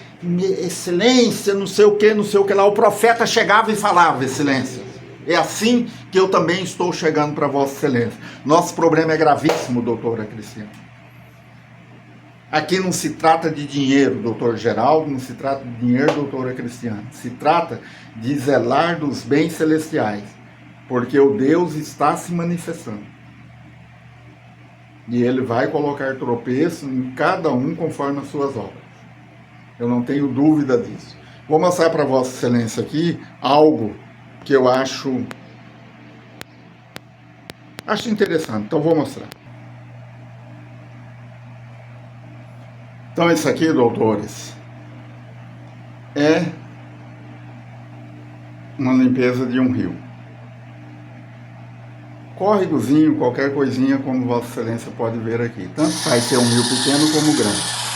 Speaker 1: excelência, não sei o que lá. O profeta chegava e falava: excelência. É assim que eu também estou chegando para Vossa Excelência. Nosso problema é gravíssimo, doutora Cristiana. Aqui não se trata de dinheiro, doutor Geraldo, não se trata de dinheiro, doutora Cristiana. Se trata de zelar dos bens celestiais, porque o Deus está se manifestando. E ele vai colocar tropeço em cada um conforme as suas obras. Eu não tenho dúvida disso. Vou mostrar para Vossa Excelência aqui algo que eu acho interessante. Então vou mostrar. Então isso aqui, doutores, é uma limpeza de um rio. Córregozinho, qualquer coisinha, como Vossa Excelência pode ver aqui. Tanto faz ser um rio pequeno como grande.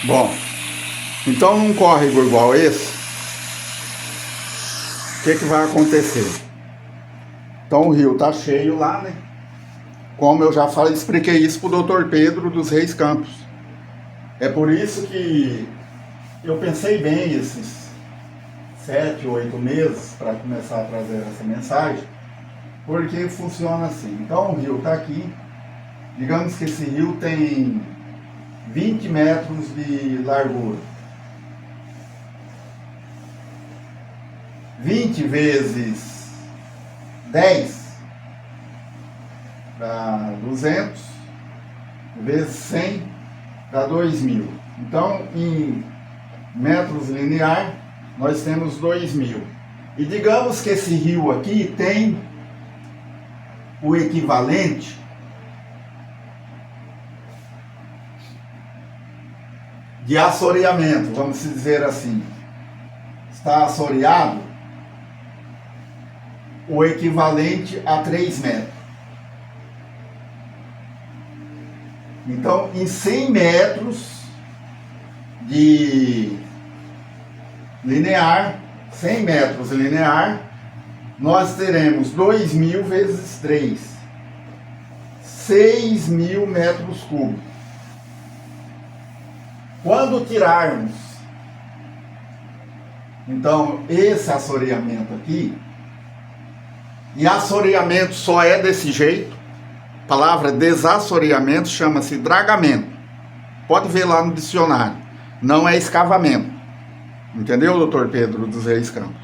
Speaker 1: Bom, então num córrego igual esse, o que vai acontecer? Então o rio tá cheio lá, né? Como eu já falei, expliquei isso pro Dr. Pedro dos Reis Campos. É por isso que eu pensei bem esses 7, 8 meses para começar a trazer essa mensagem, porque funciona assim. Então o rio está aqui, digamos que esse rio tem 20 metros de largura. 20 vezes 10 dá 200, vezes 100 dá 2.000. Então, em metros linear, nós temos 2.000. E digamos que esse rio aqui tem o equivalente de assoreamento, vamos dizer assim. Está assoreado o equivalente a 3 metros. Então, em 100 metros de linear, 100 metros linear, nós teremos 2.000 vezes 3, 6.000 metros cúbicos. Quando tirarmos, então, esse assoreamento aqui, e assoreamento só é desse jeito, a palavra desassoreamento chama-se dragamento. Pode ver lá no dicionário, não é escavamento. Entendeu, doutor Pedro dos Reis Campos?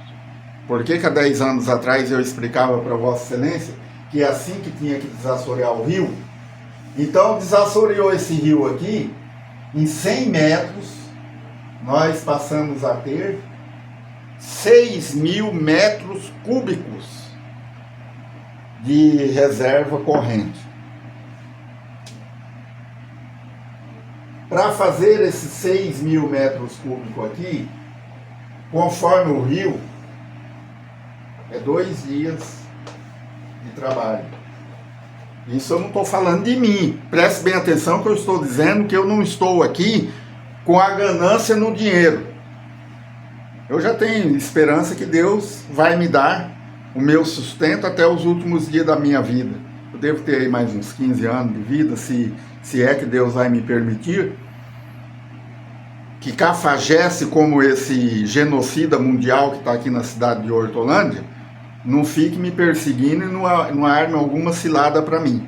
Speaker 1: Por que há 10 anos atrás eu explicava para Vossa Excelência que é assim que tinha que desassorear o rio? Então, desassoreou esse rio aqui, em 100 metros, nós passamos a ter 6.000 metros cúbicos de reserva corrente. Para fazer esses 6.000 metros cúbicos aqui, conforme o rio, é 2 dias de trabalho. Isso eu não estou falando de mim. Preste bem atenção que eu estou dizendo que eu não estou aqui com a ganância no dinheiro. Eu já tenho esperança que Deus vai me dar o meu sustento até os últimos dias da minha vida. Eu devo ter aí mais uns 15 anos de vida, se é que Deus vai me permitir. Que cafajeste como esse genocida mundial que está aqui na cidade de Hortolândia não fique me perseguindo e não arme alguma cilada para mim.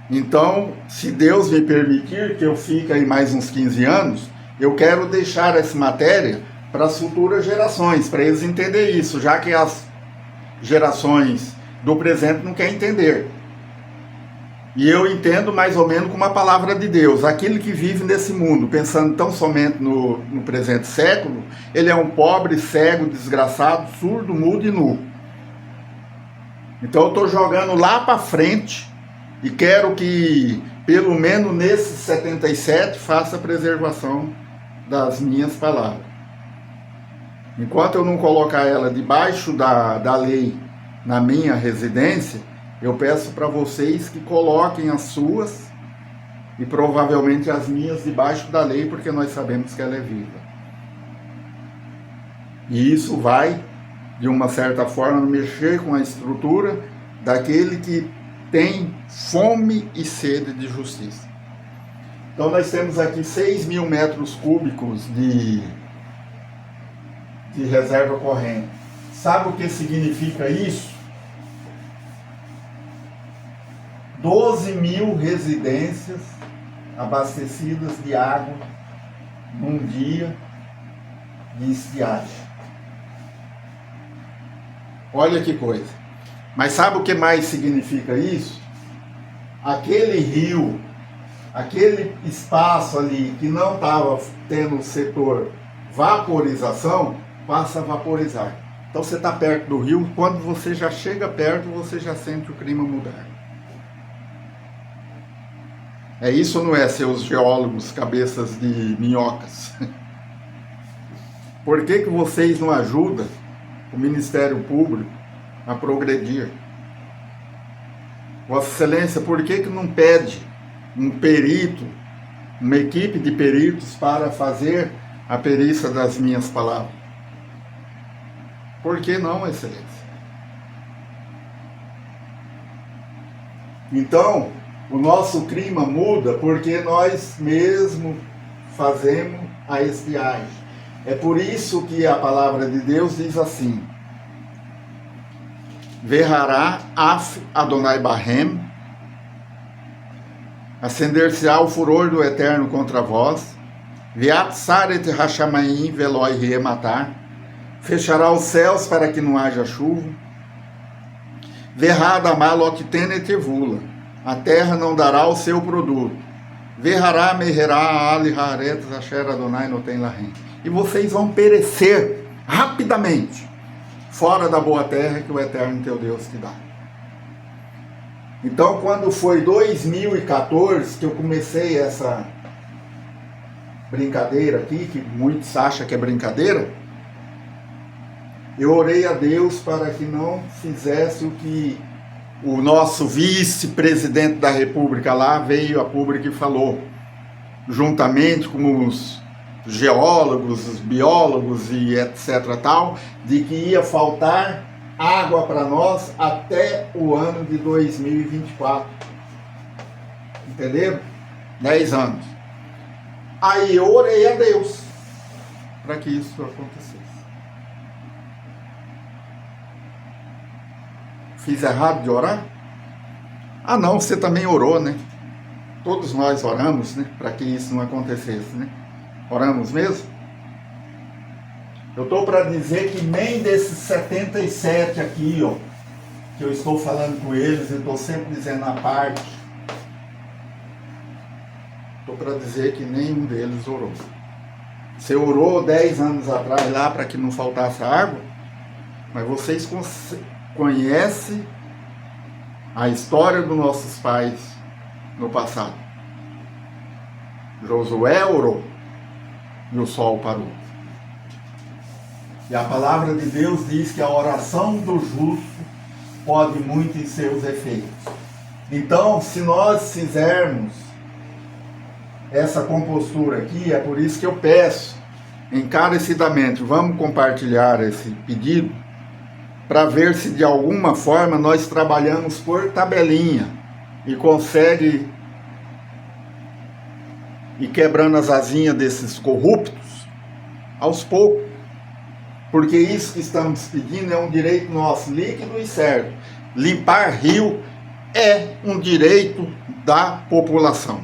Speaker 1: Então, se Deus me permitir que eu fique aí mais uns 15 anos, eu quero deixar essa matéria para as futuras gerações, para eles entenderem isso, já que as gerações do presente não querem entender. E eu entendo mais ou menos como a palavra de Deus. Aquele que vive nesse mundo, pensando tão somente no presente século, ele é um pobre, cego, desgraçado, surdo, mudo e nu. Então eu estou jogando lá para frente e quero que, pelo menos nesses 77, faça a preservação das minhas palavras. Enquanto eu não colocar ela debaixo da lei na minha residência, eu peço para vocês que coloquem as suas e provavelmente as minhas debaixo da lei, porque nós sabemos que ela é viva. E isso vai, de uma certa forma, mexer com a estrutura daquele que tem fome e sede de justiça. Então nós temos aqui 6.000 metros cúbicos de reserva corrente. Sabe o que significa isso? 12.000 residências abastecidas de água num dia de estiagem. Olha que coisa. Mas sabe o que mais significa isso? Aquele rio, aquele espaço ali que não estava tendo o setor vaporização, passa a vaporizar. Então você está perto do rio, quando você já chega perto, você já sente o clima mudar. É isso ou não é, seus geólogos, cabeças de minhocas? Por que vocês não ajudam o Ministério Público a progredir? Vossa Excelência, por que não pede um perito, uma equipe de peritos para fazer a perícia das minhas palavras? Por que não, Excelência? Então, o nosso clima muda porque nós mesmos fazemos a estiagem. É por isso que a palavra de Deus diz assim: Verhará af Adonai Bahem, acender-se-á o furor do Eterno contra vós, Viat saret hashamaim veloi rematar, fechará os céus para que não haja chuva, Verrada malot tenet vula, a terra não dará o seu produto, Verhará meherá ali haret asher Adonai não tem lahem, e vocês vão perecer rapidamente fora da boa terra que o Eterno teu Deus te dá. Então, quando foi 2014 que eu comecei essa brincadeira aqui, que muitos acham que é brincadeira, eu orei a Deus para que não fizesse o que o nosso vice-presidente da República lá veio a público e falou, juntamente com os geólogos, os biólogos e etc. tal, de que ia faltar água para nós até o ano de 2024. Entenderam? 10 anos. Aí eu orei a Deus para que isso acontecesse. Fiz errado de orar? Ah não, você também orou, né? Todos nós oramos, né? Para que isso não acontecesse, né? Oramos mesmo? Eu estou para dizer que nem desses 77 aqui, ó, que eu estou falando com eles, eu estou sempre dizendo a parte, estou para dizer que nenhum deles orou. Você orou 10 anos atrás lá para que não faltasse água, mas vocês conhecem a história dos nossos pais no passado. Josué orou e o sol parou. E a palavra de Deus diz que a oração do justo pode muito em seus efeitos. Então, se nós fizermos essa compostura aqui, é por isso que eu peço encarecidamente, vamos compartilhar esse pedido, para ver se de alguma forma nós trabalhamos por tabelinha e consegue ir quebrando as asinhas desses corruptos aos poucos. Porque isso que estamos pedindo é um direito nosso, líquido e certo. Limpar rio é um direito da população.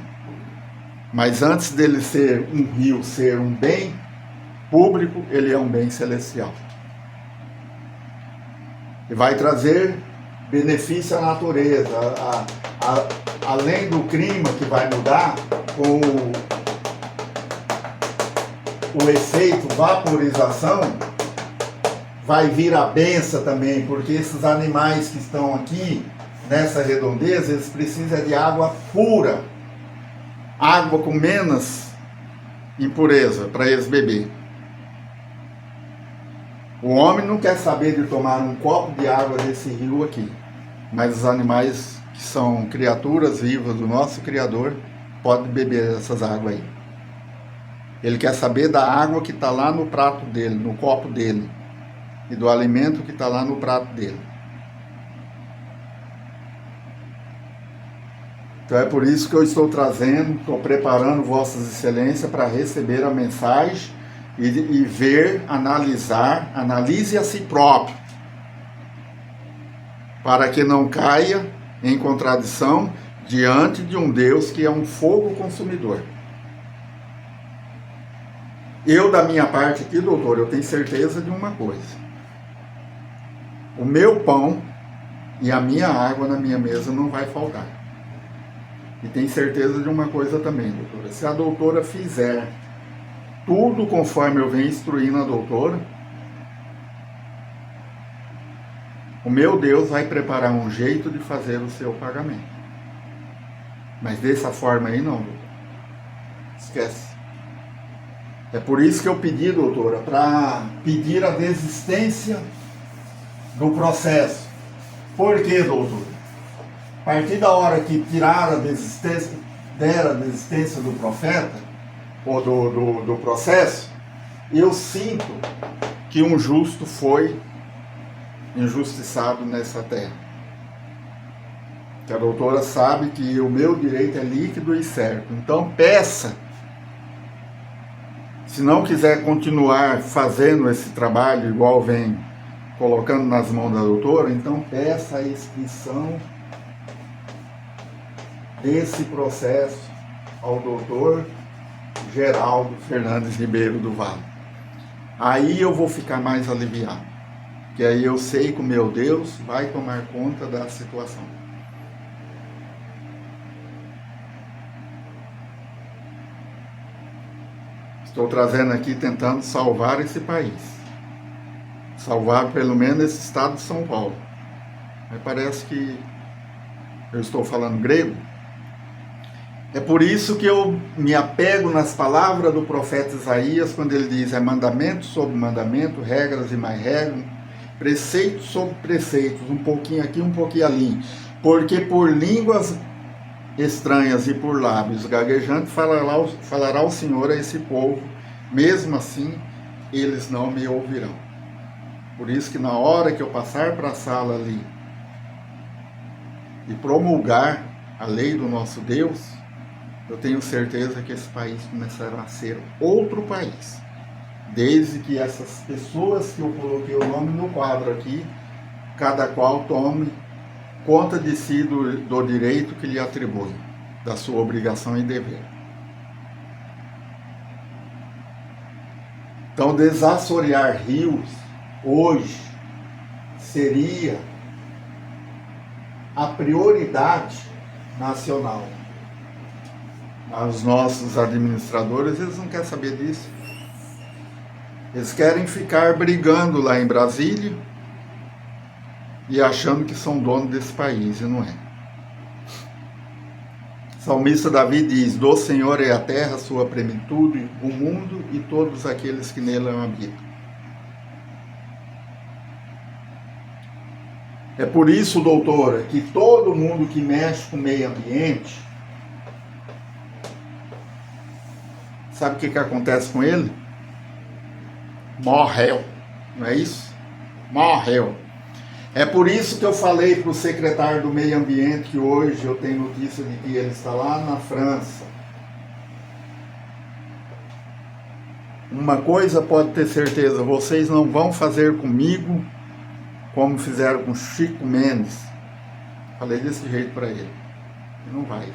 Speaker 1: Mas antes dele ser um rio, ser um bem público, ele é um bem celestial. E vai trazer benefício à natureza, além do clima que vai mudar, com o efeito vaporização, vai vir a benção também, porque esses animais que estão aqui, nessa redondeza, eles precisam de água pura, água com menos impureza, para eles beber. O homem não quer saber de tomar um copo de água desse rio aqui, mas os animais que são criaturas vivas do nosso Criador, podem beber essas águas aí. Ele quer saber da água que está lá no prato dele, no copo dele, e do alimento que está lá no prato dele. Então é por isso que eu estou trazendo, estou preparando Vossas Excelências para receber a mensagem e ver, analisar, analise a si próprio, para que não caia em contradição diante de um Deus que é um fogo consumidor. Eu, da minha parte aqui, doutor, eu tenho certeza de uma coisa. O meu pão e a minha água na minha mesa não vai faltar. E tenho certeza de uma coisa também, doutora. Se a doutora fizer tudo conforme eu venho instruindo a doutora, o meu Deus vai preparar um jeito de fazer o seu pagamento. Mas dessa forma aí não, doutora. Esquece. É por isso que eu pedi, doutora, para pedir a desistência do processo. Por quê, doutora? partir da hora que tiraram a desistência, deram a desistência do profeta, ou do processo, eu sinto que um justo foi injustiçado nessa terra. Que a doutora sabe que o meu direito é líquido e certo. Então peça, se não quiser continuar fazendo esse trabalho igual vem colocando nas mãos da doutora, então peça a inscrição desse processo ao doutor Geraldo Fernandes Ribeiro do Vale. Aí eu vou ficar mais aliviado, que aí eu sei que o meu Deus vai tomar conta da situação. Estou trazendo aqui, tentando salvar esse país. Salvar pelo menos esse estado de São Paulo. Mas parece que eu estou falando grego. É por isso que eu me apego nas palavras do profeta Isaías, quando ele diz, é mandamento sobre mandamento, regras e mais regras, preceitos sobre preceitos, um pouquinho aqui, um pouquinho ali. Porque por línguas estranhas e por lábios gaguejantes falará o Senhor a esse povo, mesmo assim eles não me ouvirão. Por isso que na hora que eu passar para a sala ali e promulgar a lei do nosso Deus, eu tenho certeza que esse país começará a ser outro país. Desde que essas pessoas que eu coloquei o nome no quadro aqui, cada qual tome conta de si do direito que lhe atribui, da sua obrigação e dever. Então, desassorear rios hoje seria a prioridade nacional. Os nossos administradores, eles não querem saber disso. Eles querem ficar brigando lá em Brasília e achando que são donos desse país, e não é. Salmista Davi diz, do Senhor é a terra, sua plenitude, o mundo e todos aqueles que nele habitam. É por isso, doutora, que todo mundo que mexe com o meio ambiente, sabe o que acontece com ele? Morreu, não é isso? Morreu. É por isso que eu falei para o secretário do meio ambiente, que hoje eu tenho notícia de que ele está lá na França. Uma coisa pode ter certeza, vocês não vão fazer comigo como fizeram com Chico Mendes. Falei desse jeito para ele. Não vai.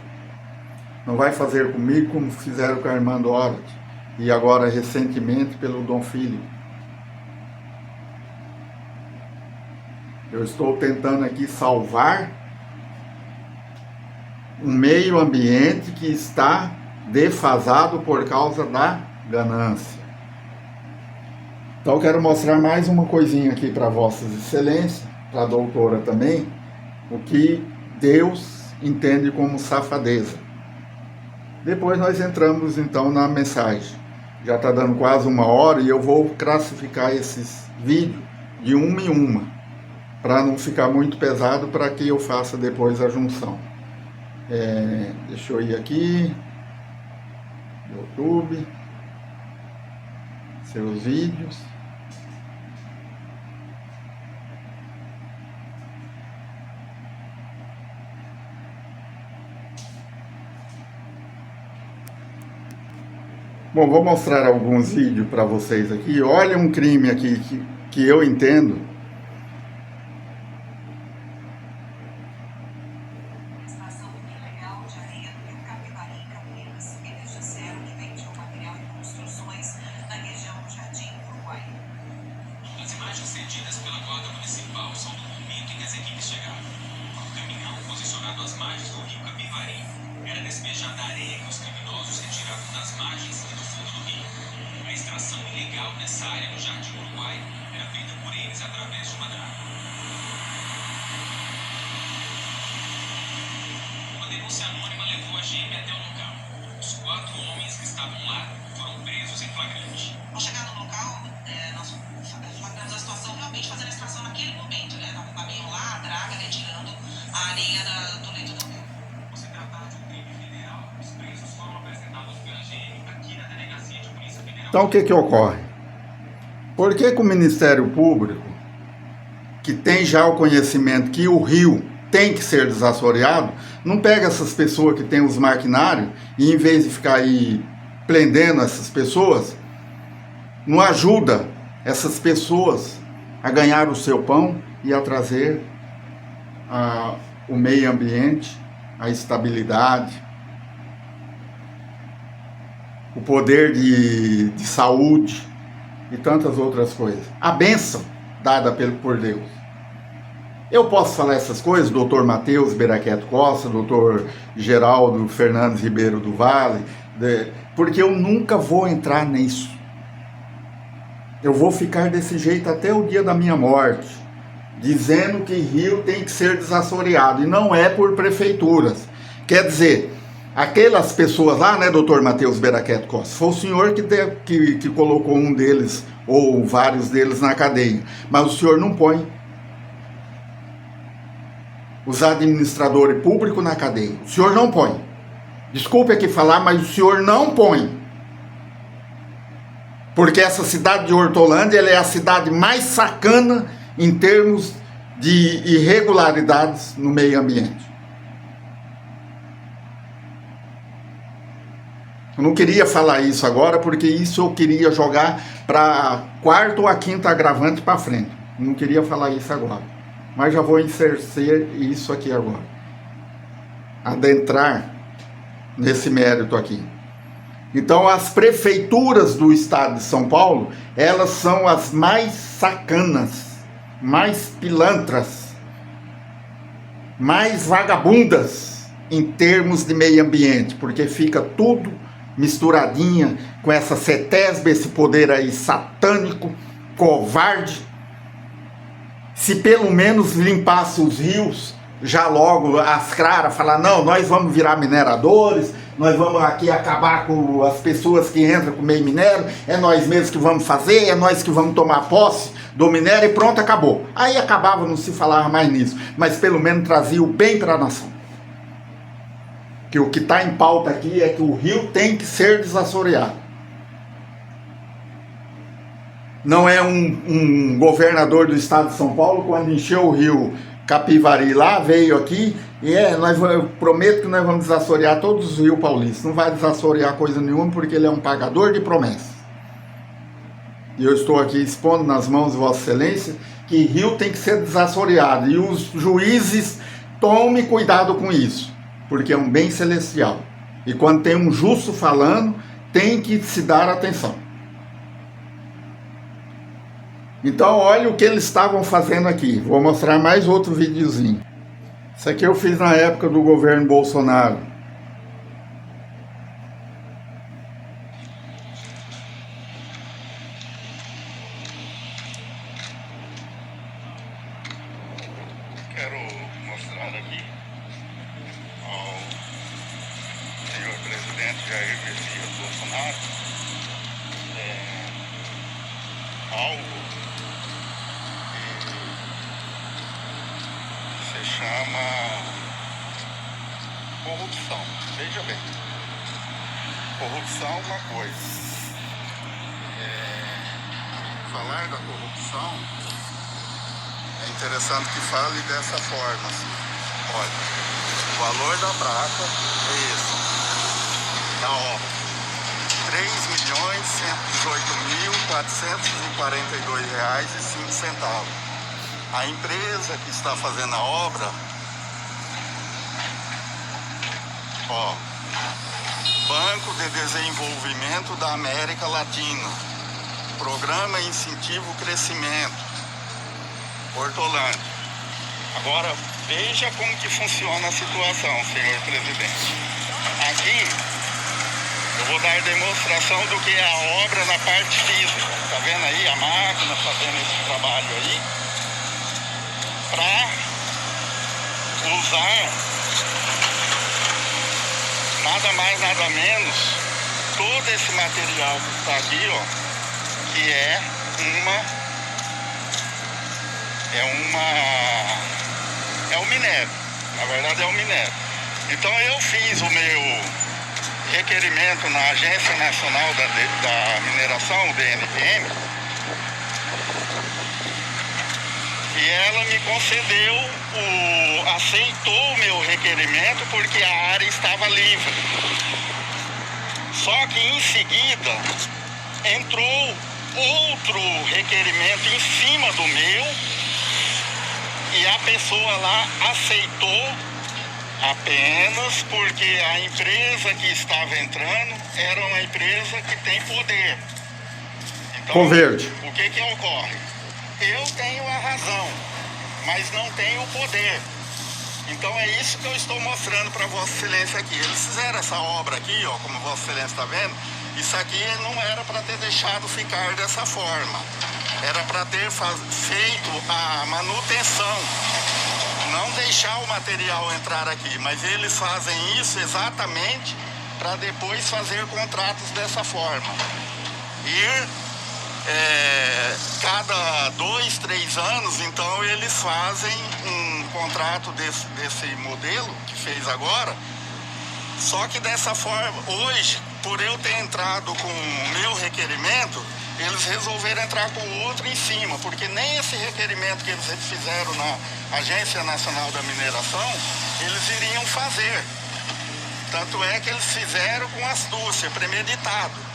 Speaker 1: Não vai fazer comigo como fizeram com a irmã Dorothy. E agora, recentemente, pelo Dom Filho. Eu estou tentando aqui salvar um meio ambiente que está defasado por causa da ganância. Então eu quero mostrar mais uma coisinha aqui para Vossas Excelências, para a doutora também, o que Deus entende como safadeza. Depois nós entramos então na mensagem. Já está dando quase 1 hora e eu vou classificar esses vídeos de uma em uma, para não ficar muito pesado, para que eu faça depois a junção. Deixa eu ir aqui, YouTube, seus vídeos. Bom, vou mostrar alguns vídeos para vocês aqui. Olha um crime aqui que eu entendo.
Speaker 2: Extração ilegal de areia do Rio Capivari, em Campinas. Eles disseram que vendiam material de construções na região do Jardim Uruguai.
Speaker 3: As imagens cedidas pela Guarda Municipal são do momento em que as equipes chegaram. O caminhão posicionado às margens do Rio Capivari era despejada a areia que os criminosos retiraram das margens e do fundo do rio. A extração ilegal nessa área do Jardim Uruguai era feita por eles através
Speaker 1: Então o que ocorre? Por que o Ministério Público, que tem já o conhecimento que o rio tem que ser desassoreado, não pega essas pessoas que têm os maquinários e, em vez de ficar aí prendendo essas pessoas, não ajuda essas pessoas a ganhar o seu pão e a trazer o meio ambiente, a estabilidade, o poder de saúde e tantas outras coisas. A bênção dada por Deus. Eu posso falar essas coisas, doutor Matheus Beraqueto Costa, doutor Geraldo Fernandes Ribeiro do Vale, porque eu nunca vou entrar nisso. Eu vou ficar desse jeito até o dia da minha morte, dizendo que rio tem que ser desassoreado, e não é por prefeituras. Quer dizer, aquelas pessoas lá, né, doutor Matheus Beraqueto Costa, foi o senhor que colocou um deles, ou vários deles, na cadeia, mas o senhor não põe os administradores públicos na cadeia. O senhor não põe. Desculpe aqui falar, mas o senhor não põe. Porque essa cidade de Hortolândia, ela é a cidade mais sacana em termos de irregularidades no meio ambiente. Eu não queria falar isso agora, porque isso eu queria jogar para quarto ou a quinta agravante para frente. Eu não queria falar isso agora. Mas já vou exercer isso aqui agora. Adentrar nesse mérito aqui. Então, as prefeituras do estado de São Paulo, elas são as mais sacanas, mais pilantras, mais vagabundas em termos de meio ambiente, porque fica tudo misturadinha com essa CETESB, esse poder aí satânico, covarde. Se pelo menos limpasse os rios, já logo as caras falar, não, nós vamos virar mineradores, nós vamos aqui acabar com as pessoas que entram com meio minério, é nós mesmos que vamos fazer, é nós que vamos tomar posse do minério e pronto, acabou. Aí acabava, não se falava mais nisso, mas pelo menos trazia o bem para a nação. Que o que está em pauta aqui é que o rio tem que ser desassoreado. Não é um governador do estado de São Paulo, quando encheu o rio Capivari lá, veio aqui, e eu prometo que nós vamos desassorear todos os rios paulistas. Não vai desassorear coisa nenhuma, porque ele é um pagador de promessas. E eu estou aqui expondo nas mãos de Vossa Excelência que rio tem que ser desassoreado. E os juízes, tomem cuidado com isso, porque é um bem celestial. E quando tem um justo falando, tem que se dar atenção. Então, olha o que eles estavam fazendo aqui. Vou mostrar mais outro videozinho. Isso aqui eu fiz na época do governo Bolsonaro. Quero mostrar aqui ao senhor presidente Jair Messias Bolsonaro algo que se chama corrupção. Veja bem, corrupção é uma coisa. Falar da corrupção é interessante que fale dessa forma. Assim. Olha, o valor da placa é esse, da obra. R$3.118.442,05. A empresa que está fazendo a obra, ó, Banco de Desenvolvimento da América Latina, Programa Incentivo Crescimento, Hortolândia. Agora, veja como que funciona a situação, senhor presidente. Aqui, eu vou dar demonstração do que é a obra na parte física. Tá vendo aí a máquina fazendo esse trabalho aí? Para usar nada mais, nada menos, todo esse material que está aqui, ó, que é um minério. Na verdade é um minério. Então eu fiz o meu requerimento na Agência Nacional da Mineração, o DNPM, e ela me concedeu, aceitou o meu requerimento porque a área estava livre. Só que em seguida entrou outro requerimento em cima do meu e a pessoa lá aceitou apenas porque a empresa que estava entrando era uma empresa que tem poder. Então,
Speaker 4: Converde.
Speaker 1: o que ocorre? Eu tenho a razão, mas não tenho o poder. Então é isso que eu estou mostrando para Vossa Excelência aqui. Eles fizeram essa obra aqui, ó, como Vossa Excelência está vendo. Isso aqui não era para ter deixado ficar dessa forma. Era para ter feito a manutenção, não deixar o material entrar aqui. Mas eles fazem isso exatamente para depois fazer contratos dessa forma. Cada 2, 3 anos, então eles fazem um contrato desse modelo que fez agora. Só que dessa forma, hoje, por eu ter entrado com o meu requerimento, eles resolveram entrar com o outro em cima, porque nem esse requerimento que eles fizeram na Agência Nacional da Mineração, eles iriam fazer. Tanto é que eles fizeram com astúcia, premeditado.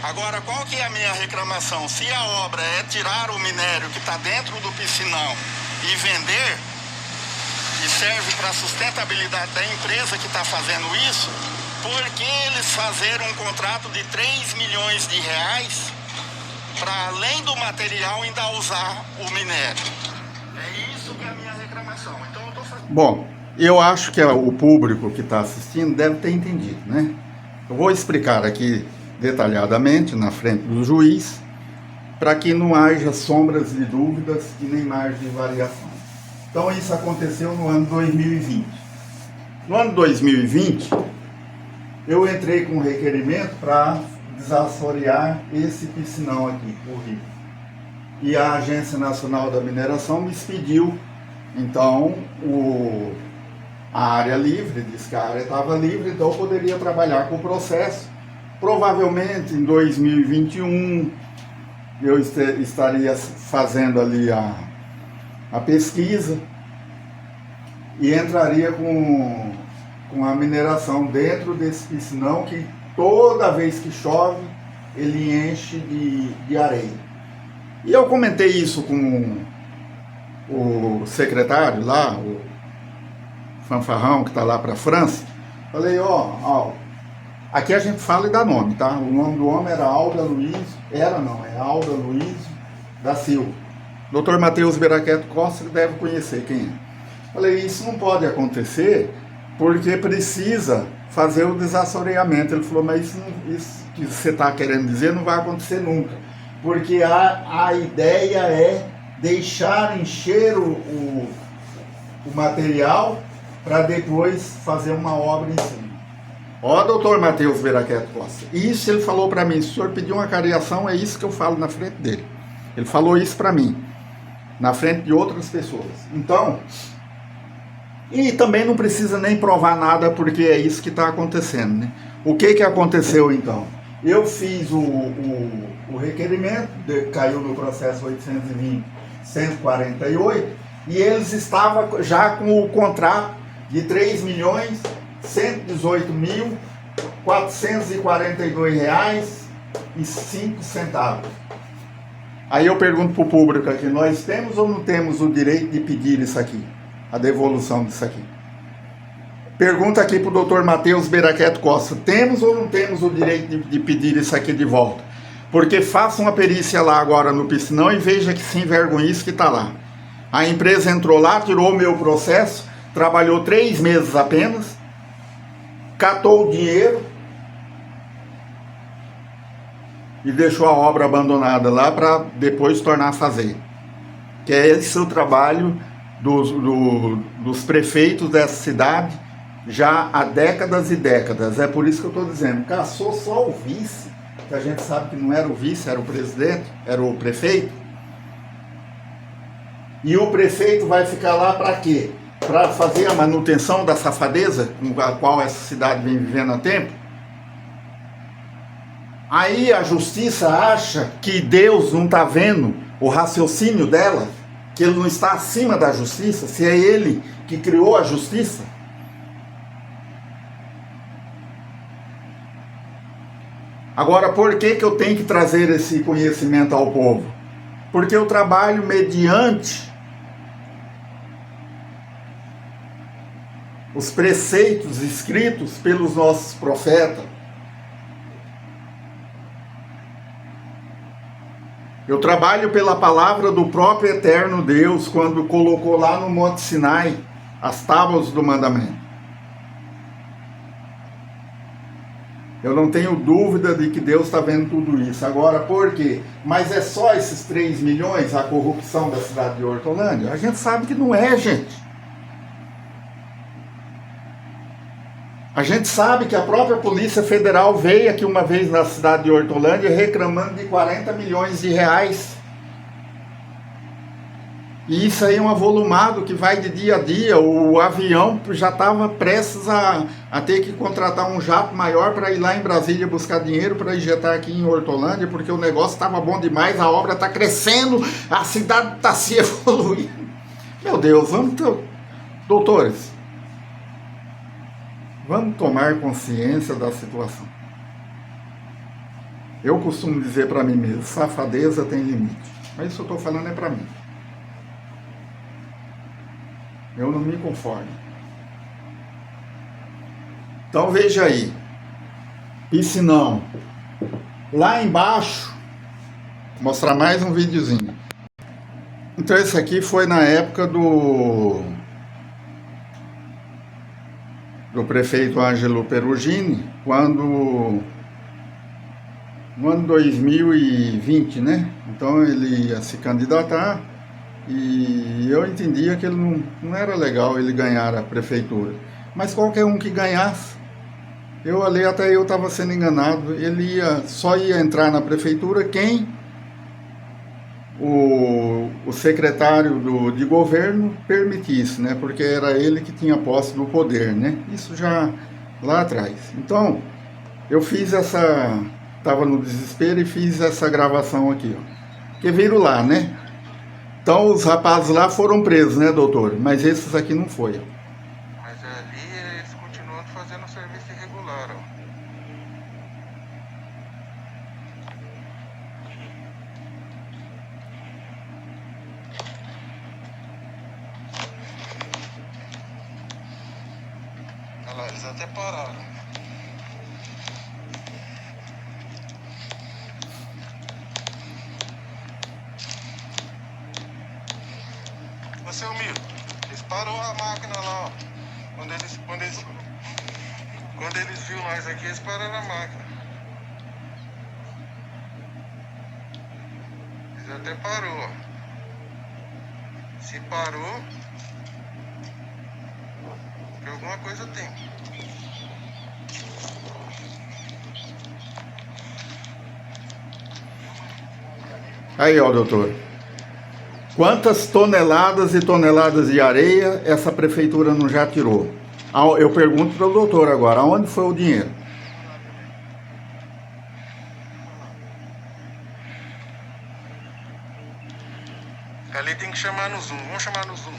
Speaker 1: Agora, qual que é a minha reclamação? Se a obra é tirar o minério que está dentro do piscinão e vender, e serve para a sustentabilidade da empresa que está fazendo isso, por que eles fazeram um contrato de 3 milhões de reais para, além do material, ainda usar o minério? É isso que é a minha reclamação. Então, eu tô fazendo...
Speaker 4: Bom, eu acho que o público que está assistindo deve ter entendido, né? Eu vou explicar aqui detalhadamente na frente do juiz, para que não haja sombras de dúvidas e nem margem de variação. Então isso aconteceu no ano 2020. No ano 2020, eu entrei com um requerimento para desassorear esse piscinão aqui, o rio. E a Agência Nacional da Mineração me expediu, então, a área livre, disse que a área estava livre, então eu poderia trabalhar com o processo. Provavelmente em 2021 eu estaria fazendo ali a pesquisa e entraria com a mineração dentro desse piscinão que toda vez que chove ele enche de areia. E eu comentei isso com o secretário lá, o fanfarrão que está lá para a França. Falei, ó, aqui a gente fala e dá nome, tá? O nome do homem era Alda Luiz, é Alda Luiz da Silva. Dr. Matheus Beraqueto Costa deve conhecer quem é. Falei, isso não pode acontecer porque precisa fazer o desassoreamento. Ele falou, mas isso que você está querendo dizer não vai acontecer nunca. Porque a ideia é deixar encher o material para depois fazer uma obra em cima. Ó, doutor Matheus Beraqueto Costa, isso ele falou para mim, se o senhor pediu uma cariação, é isso que eu falo na frente dele. Ele falou isso para mim, na frente de outras pessoas. Então, e também não precisa nem provar nada, porque é isso que está acontecendo, né? O que aconteceu então? Eu fiz o requerimento, caiu no processo 820-148, e eles estavam já com o contrato de R$3.118.442,05. Aí eu pergunto para o público aqui, nós temos ou não temos o direito de pedir isso aqui? A devolução disso aqui. Pergunta aqui para o Dr. Matheus Beraqueto Costa, temos ou não temos o direito de pedir isso aqui de volta? Porque faça uma perícia lá agora no piscinão e veja que sem vergonhice que está lá. A empresa entrou lá, tirou o meu processo, trabalhou 3 meses apenas, catou o dinheiro e deixou a obra abandonada lá para depois tornar a fazer. Que é esse o trabalho dos prefeitos dessa cidade já há décadas e décadas. É por isso que eu estou dizendo, caçou só o vice, que a gente sabe que não era o vice, era o presidente, era o prefeito. E o prefeito vai ficar lá para quê? Para fazer a manutenção da safadeza com a qual essa cidade vem vivendo há tempo? Aí a justiça acha que Deus não está vendo o raciocínio dela, que ele não está acima da justiça, se é ele que criou a justiça. Agora, por que eu tenho que trazer esse conhecimento ao povo? Porque eu trabalho mediante os preceitos escritos pelos nossos profetas. Eu trabalho pela palavra do próprio eterno Deus, quando colocou lá no Monte Sinai as tábuas do mandamento. Eu não tenho dúvida de que Deus está vendo tudo isso. Agora, por quê? Mas é só esses 3 milhões a corrupção da cidade de Hortolândia? A gente sabe que não é, gente. A gente sabe que a própria Polícia Federal veio aqui uma vez na cidade de Hortolândia reclamando de 40 milhões de reais. E isso aí é um avolumado que vai de dia a dia. O avião já estava prestes a ter que contratar um jato maior para ir lá em Brasília buscar dinheiro para injetar aqui em Hortolândia, porque o negócio estava bom demais, a obra está crescendo, a cidade está se evoluindo. Meu Deus, doutores, vamos tomar consciência da situação. Eu costumo dizer para mim mesmo, safadeza tem limite. Mas isso eu estou falando é para mim. Eu não me conformo. Então veja aí. Piscinão. Lá embaixo, vou mostrar mais um videozinho. Então esse aqui foi na época do prefeito Ângelo Perugini, quando no ano 2020, né? Então ele ia se candidatar. E eu entendia que ele não era legal ele ganhar a prefeitura. Mas qualquer um que ganhasse, até eu estava sendo enganado, ele só ia entrar na prefeitura quem o secretário de governo permitisse, né? Porque era ele que tinha posse do poder, né? Isso já lá atrás. Então, eu fiz estava no desespero e fiz essa gravação aqui, ó. Que viram lá, né? Então os rapazes lá foram presos, né, doutor? Mas esses aqui não foi.
Speaker 5: Mas ali eles continuam fazendo o serviço irregular, ó. Olha lá, eles até pararam. Ô, seu Miro, eles parou a máquina lá, ó. Quando eles viram nós aqui, eles pararam a máquina. Eles até parou, ó. Se parou, porque alguma coisa tem.
Speaker 4: Aí, ó, doutor. Quantas toneladas e toneladas de areia essa prefeitura não já tirou? Eu pergunto para o doutor agora, aonde foi o dinheiro?
Speaker 5: Ali tem que chamar no Zoom, vamos chamar no Zoom.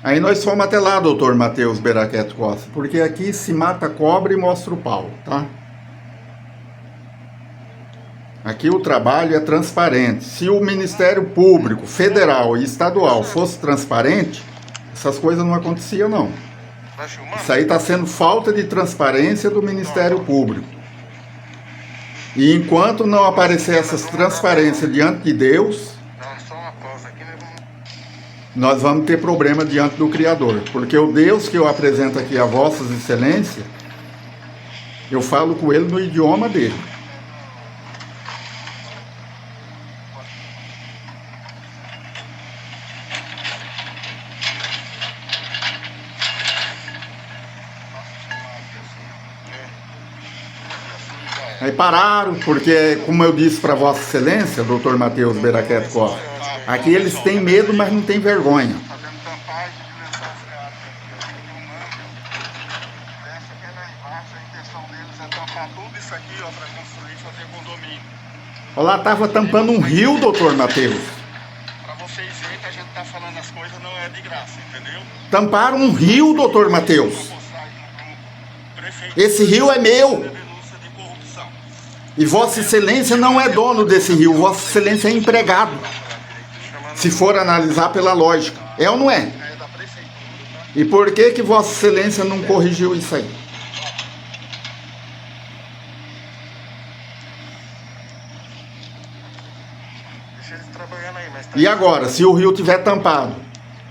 Speaker 4: Aí nós fomos até lá, doutor Matheus Beraquete Costa, porque aqui se mata cobra e mostra o pau, tá? Aqui o trabalho é transparente. Se o Ministério Público, Federal e Estadual fosse transparente, essas coisas não aconteciam, não. Isso aí está sendo falta de transparência do Ministério Público. E enquanto não aparecer essas transparências diante de Deus, nós vamos ter problema diante do Criador. Porque o Deus que eu apresento aqui a Vossas Excelências, eu falo com ele no idioma dele. Aí pararam, porque, como eu disse para Vossa Excelência, doutor Matheus Beraquete Costa, aqui eles têm medo, mas não têm vergonha.
Speaker 5: fazer condomínio.
Speaker 4: Lá estava tampando um rio, doutor Matheus.
Speaker 5: Pra vocês verem que a gente tá falando as coisas não é de graça, entendeu?
Speaker 4: Tamparam um rio, doutor Matheus.
Speaker 5: Vou postar aí no prefeito.
Speaker 4: Esse rio é meu.
Speaker 5: Denúncia de corrupção.
Speaker 4: E Vossa Excelência não é dono desse rio. Vossa Excelência é empregado. Se for analisar pela lógica. É ou não é?
Speaker 5: É da prefeitura, tá?
Speaker 4: E por que que Vossa Excelência não corrigiu isso aí?
Speaker 5: Deixa eles trabalhando aí, mas tá.
Speaker 4: E agora, se o rio tiver tampado,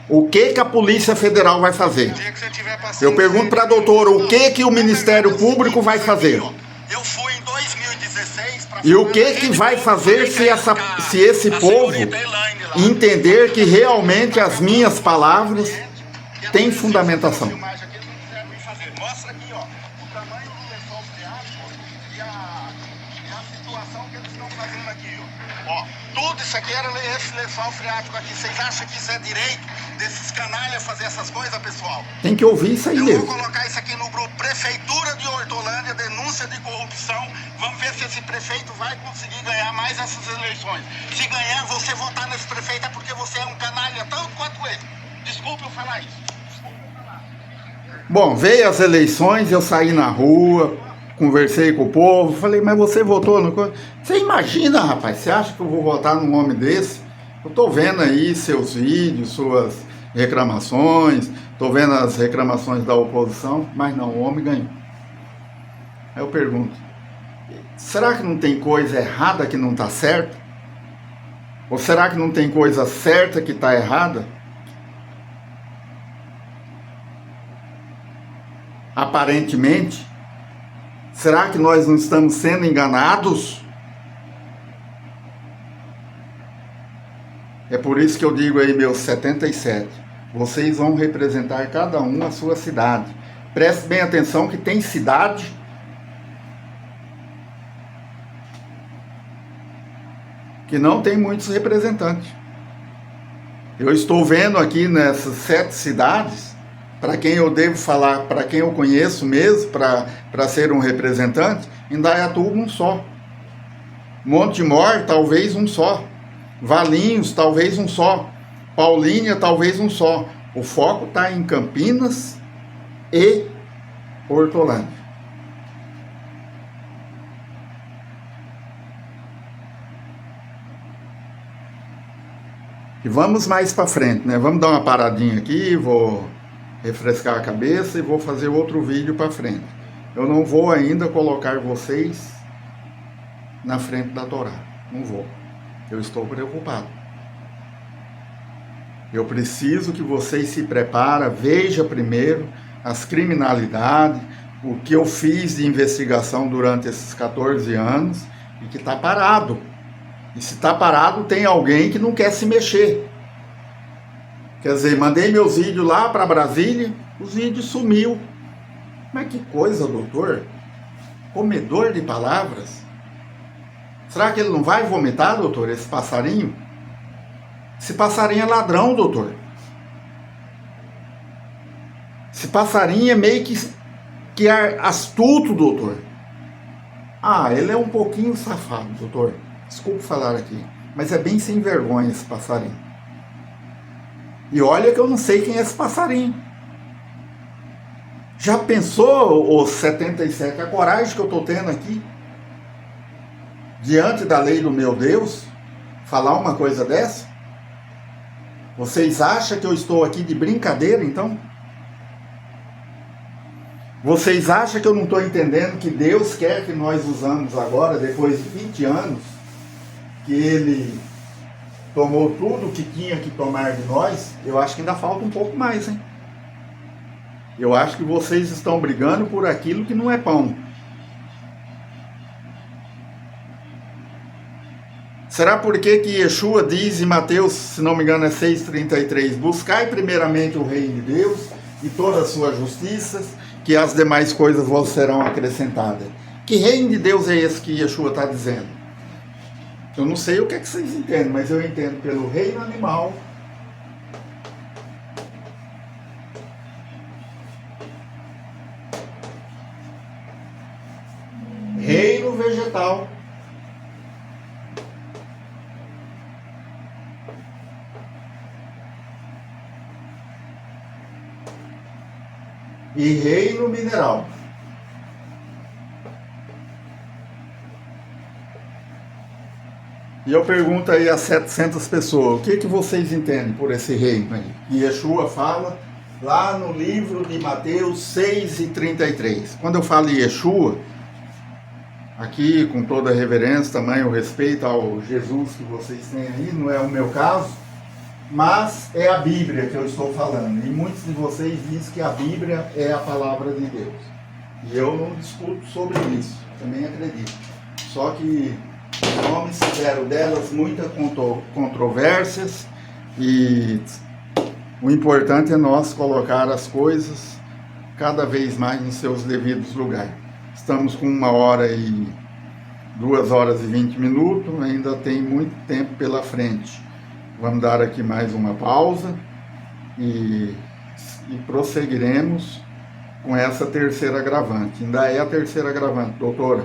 Speaker 4: o que que a Polícia Federal vai fazer?
Speaker 5: O dia que você tiver passando,
Speaker 4: Eu pergunto para a doutora, o que que o Ministério Público vai fazer?
Speaker 5: Eu fui em 2016 pra
Speaker 4: E o que vai fazer se esse povo entender que realmente as minhas palavras têm fundamentação?
Speaker 5: Mostra aqui, ó, o tamanho do lençol freático e a situação que eles estão fazendo aqui, ó. Tudo isso aqui era esse lençol freático aqui. Vocês acham que isso é direito desses canalhas fazer essas coisas, pessoal?
Speaker 4: Tem que ouvir isso aí
Speaker 5: Eu
Speaker 4: mesmo.
Speaker 5: vou colocar isso aqui no grupo Prefeitura de Hortolândia, denúncia de corrupção. Vamos ver se esse prefeito vai conseguir ganhar mais essas eleições. Se ganhar, você votar nesse prefeito é porque você é um canalha tanto quanto ele. Desculpe eu falar isso.
Speaker 4: Bom, veio as eleições, eu saí na rua, conversei com o povo, falei, mas você votou no... Você imagina, rapaz, você acha que eu vou votar num homem desse? Eu tô vendo aí seus vídeos, suas reclamações, tô vendo as reclamações da oposição, mas não, o homem ganhou. Aí eu pergunto, será que não tem coisa errada que não tá certa? Ou será que não tem coisa certa que tá errada? Aparentemente, será que nós não estamos sendo enganados? É por isso que eu digo aí, meus 77, vocês vão representar cada um a sua cidade. Preste bem atenção que tem cidade que não tem muitos representantes. Eu estou vendo aqui nessas 7 cidades, para quem eu devo falar, para quem eu conheço mesmo, para ser um representante, Indaiatuba um só. Montemor, talvez um só. Valinhos, talvez um só. Paulínia, talvez um só. O foco está em Campinas e Hortolândia. E vamos mais para frente, né? Vamos dar uma paradinha aqui, vou refrescar a cabeça e vou fazer outro vídeo para frente. Eu não vou ainda colocar vocês na frente da Torá. Não vou. Eu estou preocupado. Eu preciso que vocês se preparem, veja primeiro as criminalidades, o que eu fiz de investigação durante esses 14 anos e que está parado. E se está parado, tem alguém que não quer se mexer. Quer dizer, mandei meus vídeos lá para Brasília, os vídeos sumiu. Mas que coisa, doutor? Comedor de palavras? Será que ele não vai vomitar, doutor, esse passarinho? Esse passarinho é ladrão, doutor. Esse passarinho é meio que astuto, doutor. Ah, ele é um pouquinho safado, doutor. Desculpe falar aqui, mas é bem sem vergonha esse passarinho. E olha que eu não sei quem é esse passarinho. Já pensou, os 77, a coragem que eu estou tendo aqui, diante da lei do meu Deus, falar uma coisa dessa? Vocês acham que eu estou aqui de brincadeira, então? Vocês acham que eu não estou entendendo que Deus quer que nós usamos agora, depois de 20 anos, que Ele tomou tudo o que tinha que tomar de nós? Eu acho que ainda falta um pouco mais, hein? Eu acho que vocês estão brigando por aquilo que não é pão. Será por que Yeshua diz em Mateus, se não me engano é 6,33, buscai primeiramente o reino de Deus e toda a sua justiça, que as demais coisas vos serão acrescentadas. Que reino de Deus é esse que Yeshua está dizendo? Eu não sei o que é que vocês entendem, mas eu entendo pelo reino animal, reino vegetal
Speaker 1: e reino mineral. E eu pergunto aí a 700 pessoas, o que vocês entendem por esse reino aí? E Yeshua fala lá no livro de Mateus 6:33. Quando eu falo Yeshua, aqui com toda a reverência, tamanho respeito ao Jesus que vocês têm aí, não é o meu caso, mas é a Bíblia que eu estou falando. E muitos de vocês dizem que a Bíblia é a palavra de Deus. E eu não discuto sobre isso, também acredito. Só que os homens fizeram delas muitas controvérsias e o importante é nós colocar as coisas cada vez mais em seus devidos lugares. Estamos com 1 hora e 2 horas e 20 minutos, ainda tem muito tempo pela frente. Vamos dar aqui mais uma pausa e prosseguiremos com essa terceira agravante. Ainda é a terceira agravante, doutora.